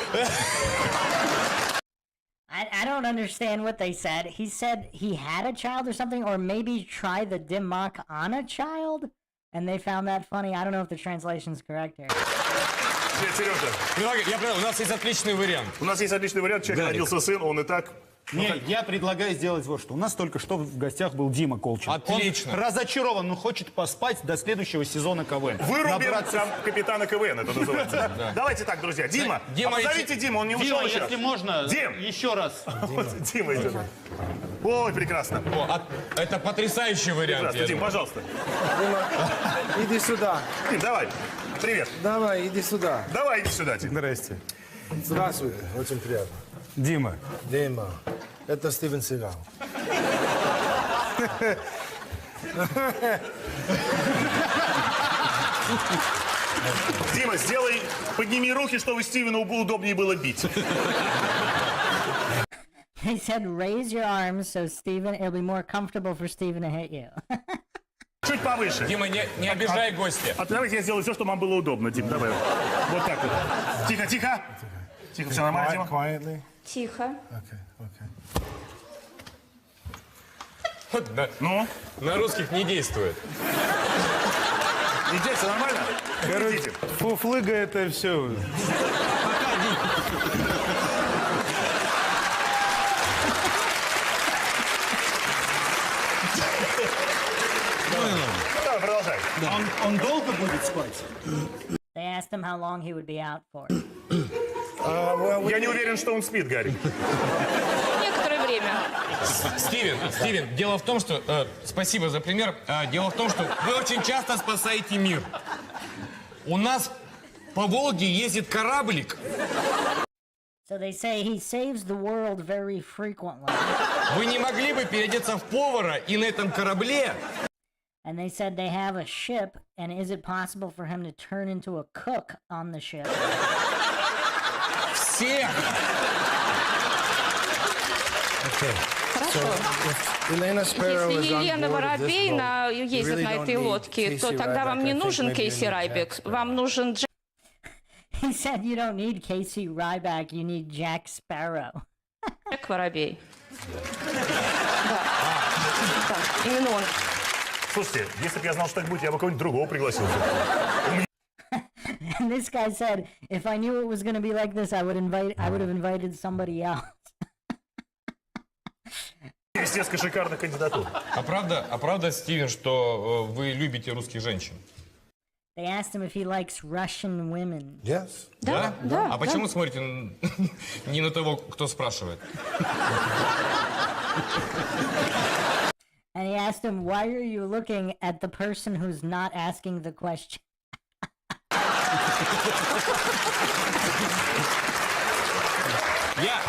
I don't understand what they said. He said he had a child or something, or maybe try the dim mak on a child, and they found that funny. I don't know if the translation's correct here. Сережа, я понял, у нас есть отличный вариант. У нас есть отличный вариант. Человек родился сын, он и так... Нет, я предлагаю сделать вот что. У нас только что в гостях был Дима Колчин. Отлично. Он разочарован, но хочет поспать до следующего сезона КВН. Вырубим там капитана КВН, это называется. Да. Давайте так, друзья. Дима, позовите Диму, он не ушел еще. Если можно, Дим! еще раз. Дима идет. Ой, прекрасно. Это потрясающий вариант. Прекрасно, Дим, пожалуйста. Дима, иди сюда. Дим, давай. Привет. Давай, иди сюда. Давай, иди сюда, Дим. Здрасте. Здравствуйте, очень приятно. Дима. Дима, это Стивен Сигал. Дима, сделай, подними руки, чтобы Стивену удобнее было бить. He said, raise your arms so Steven, it'll be more comfortable for Steven to hit you. Чуть повыше. Дима, не обижай гостя. Давайте я сделаю все, чтобы вам было удобно, Дим. Давай. Вот так вот. Тихо, тихо. Тихо, все нормально, Дима? Quietly. Тихо. Ну? На русских не действует. Не действует, нормально? Короче, фуфлыга это все. Давай, продолжай. Он долго будет спать? They asked him how long he would be out for. Я не уверен, что он спит, Гарри. Некоторое время. Стивен, дело в том, что... спасибо за пример. Дело в том, что вы очень часто спасаете мир. У нас по Волге ездит кораблик. So they say he saves the world very frequently. Вы не могли бы переодеться в повара и на этом корабле... And they said they have a ship, and is it possible for him to turn into a cook on the ship? Всех! Если Елена Воробей ездит на этой лодке, то тогда вам не нужен Кейси Райбек, вам нужен Джек. He said you don't need Casey Ryback, you need Jack Sparrow. Джек Воробей. Да, именно он. Слушайте, если бы я знал, что так будет, я бы кого-нибудь другого пригласил. And this guy said, if I knew it was going to be like this, I would have invited somebody else. Есть несколько шикарных кандидатур. А правда, Стивен, что вы любите русских женщин? They asked him if he likes Russian women. Yes. Да? А почему смотрите не на того, кто спрашивает? And he asked him, why are you looking at the person who's not asking the question? Я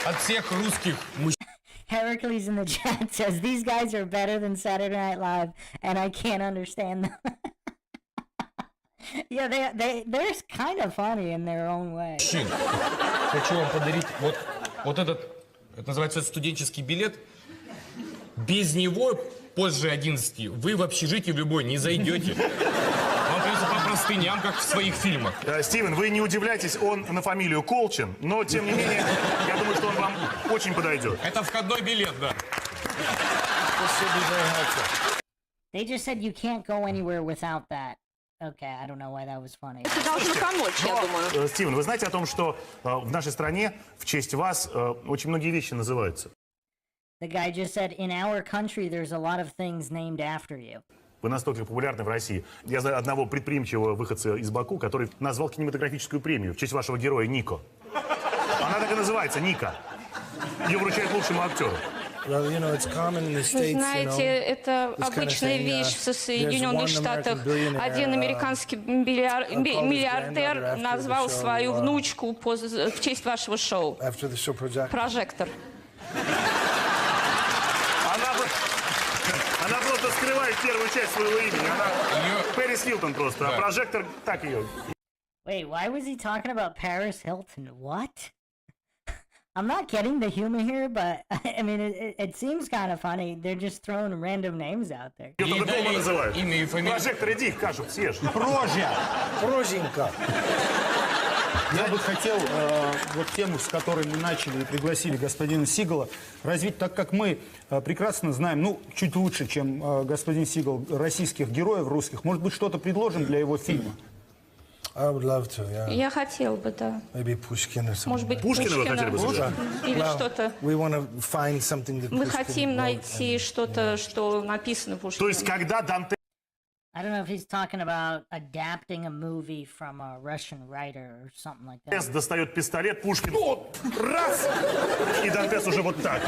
от всех русских мужчин. Heracles in the chat says, these guys are better than Saturday Night Live, and I can't understand them. Yeah, they're kind of funny in their own way. Хочу вам подарить вот этот, это называется студенческий билет. Без него позже 11 вы в общежитие в любой не зайдете. Вам придется по простыням, как в своих фильмах. Стивен, вы не удивляйтесь, он на фамилию Колчин, но, тем не менее, я думаю, что он вам очень подойдет. Это входной билет, да. They just said you can't go anywhere without that. Okay, I don't know why that was funny. Это должно помочь, я думаю. Стивен, вы знаете о том, что в нашей стране в честь вас очень многие вещи называются? The guy just said, in our country, there's a lot of things named after you. Вы настолько популярны в России. Я знаю одного предприимчивого выходца из Баку, который назвал кинематографическую премию в честь вашего героя Нико. Она так и называется, Ника. Ее вручают лучшему актеру. Вы знаете, это обычная вещь в Соединенных Штатах. Один американский миллиардер назвал свою внучку в честь вашего шоу. Прожектор. Она просто скрывает первую часть своего имени. Она Пэрис Хилтон просто, а прожектор так ее. Wait, why was he talking about Paris Hilton? What? I'm not getting the humor here, but I mean, it seems kind of funny. They're just throwing random names out there. Ее только дома называют. Имя и фамилия. Прожектор, иди, кашу съешь. Прожья. Проженька. Я бы хотел вот тему, с которой мы начали и пригласили господина Сигала, развить, так как мы прекрасно знаем, ну, чуть лучше, чем господин Сигал, российских героев русских. Может быть, что-то предложим для его фильма? I would love to, yeah. Я хотел бы, да. Maybe Pushkin or something. Может быть, Пушкина вы хотели бы сыграть? Или Well, что-то. we want to find something that Мы Pushkin хотим wrote найти что-то, что написано То Пушкиным. есть, когда Данте I don't know if he's talking about adapting a movie from a Russian writer or something like that. достает пистолет, Пушкин, раз, и Дантес уже вот так.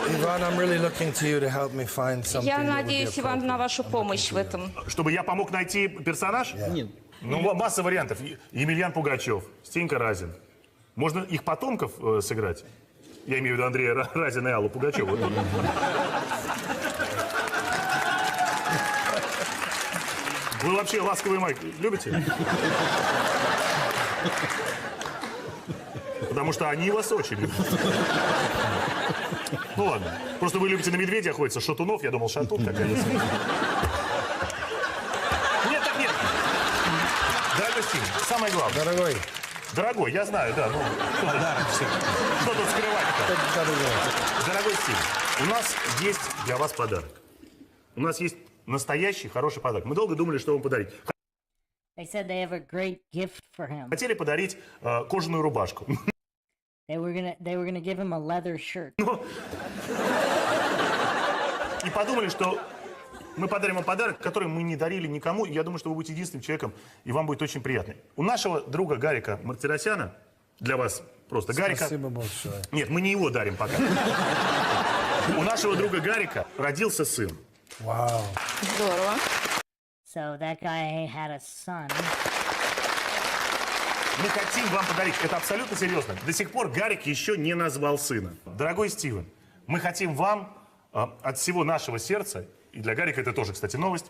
Ivan, I'm really looking to you to help me find something. Я that would be надеюсь, Иван, на вашу помощь в этом. Чтобы я помог найти персонаж? Нет. Ну, масса вариантов. Емельян Пугачев, Стенька Разин. Можно их потомков сыграть? Я имею в виду Андрея Разина и Аллу Пугачеву. Вы вообще ласковый май любите? Потому что они вас очень любят. Ну ладно. Просто вы любите на медведя охотиться, шатунов. Я думал, шатун какая-то. Нет, так нет. Дорогой Стив, самое главное. Дорогой. Дорогой, я знаю, да. Ну, что тут скрывать-то? Дорогой Стив, у нас есть для вас подарок. У нас есть настоящий хороший подарок. Мы долго думали, что вам подарить. They said they have a great gift for him. Хотели подарить кожаную рубашку. They were gonna give him a leather shirt. И подумали, что мы подарим вам подарок, который мы не дарили никому. И я думаю, что вы будете единственным человеком, и вам будет очень приятно. У нашего друга Гарика Мартиросяна, для вас просто Гарика... Спасибо большое. Нет, мы не его дарим пока. У нашего друга Гарика родился сын. Вау. Здорово. So that guy had a son. Мы хотим вам подарить, это абсолютно серьезно. До сих пор Гарик еще не назвал сына. Дорогой Стивен, мы хотим вам от всего нашего сердца, и для Гарика это тоже, кстати, новость,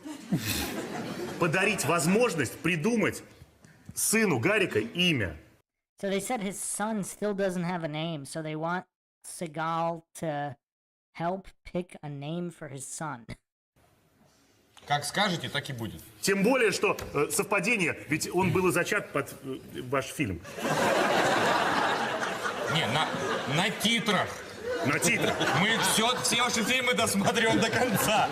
подарить возможность придумать сыну Гарика имя. So they said his son still doesn't have a name, so they want Seagal to help pick a name for his son. Как скажете, так и будет. Тем более, что совпадение, ведь он был и зачат под ваш фильм. Не, на титрах. На титрах. Мы все ваши фильмы досматриваем до конца.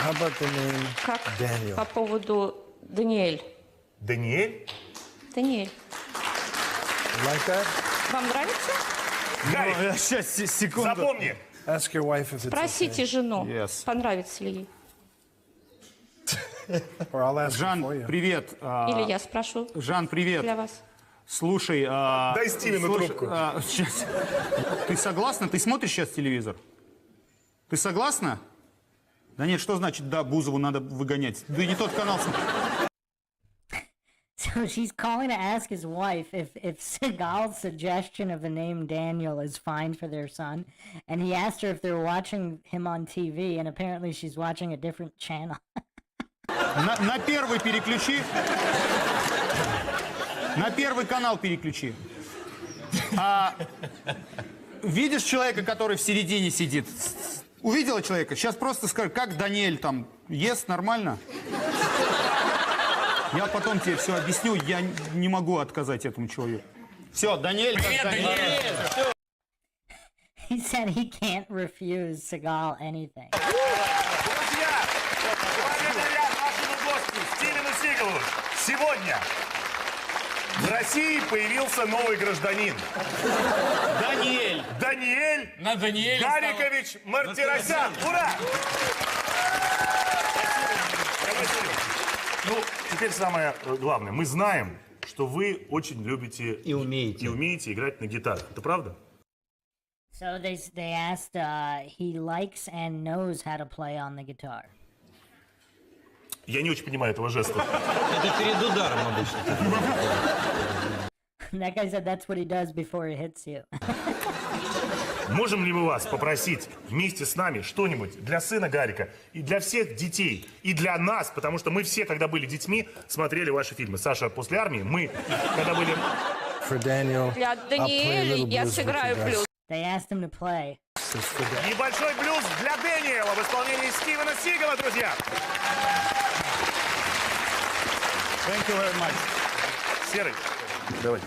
How about the name Как Daniel? по поводу Даниэль? Даниэль? Даниэль. Like that? Вам нравится? Гарик, Сейчас, секунду. запомни. Ask your wife if it's Спросите жену, Yes. понравится ли ей. okay. Or I'll ask her for Жан, you. привет. Или я спрошу Жан, привет. для вас. Слушай, Дай Стивену трубку. Сейчас. Ты согласна? Ты смотришь сейчас телевизор? Ты согласна? Да нет, что значит, да, Бузову надо выгонять? Да не тот канал. So she's calling to ask his wife if Seagal's suggestion of the name Daniel is fine for their son. And he asked her if they're watching him on TV, and apparently she's watching a different channel. На первый переключи. На первый канал переключи. Видишь человека, который в середине сидит? Увидела человека? Сейчас просто скажи, как Даниэль там ест нормально? Я потом тебе все объясню, я не могу отказать этому человеку. Все, Даниэль, Привет, Даниэль! He said he can't refuse Seagal anything. Друзья, благодаря нашему гостю Стивену Сигалу сегодня в России появился новый гражданин. Даниэль. Даниэль Гарикович Мартиросян. Ура! Ну, теперь самое главное. Мы знаем, что вы очень любите и умеете играть на гитаре. Это правда? So they asked, he likes and knows how to play on the guitar. Я не очень понимаю этого жеста. Это перед ударом обычно. That guy said that's what he does before he hits you. Можем ли мы вас попросить вместе с нами что-нибудь для сына Гарика и для всех детей, и для нас, потому что мы все, когда были детьми, смотрели ваши фильмы. Саша после армии, мы, когда были Для Даниэля я сыграю блюз. They asked him to play. Небольшой блюз для Дэниела в исполнении Стивена Сигала, друзья. Thank you very much. Серый, давай.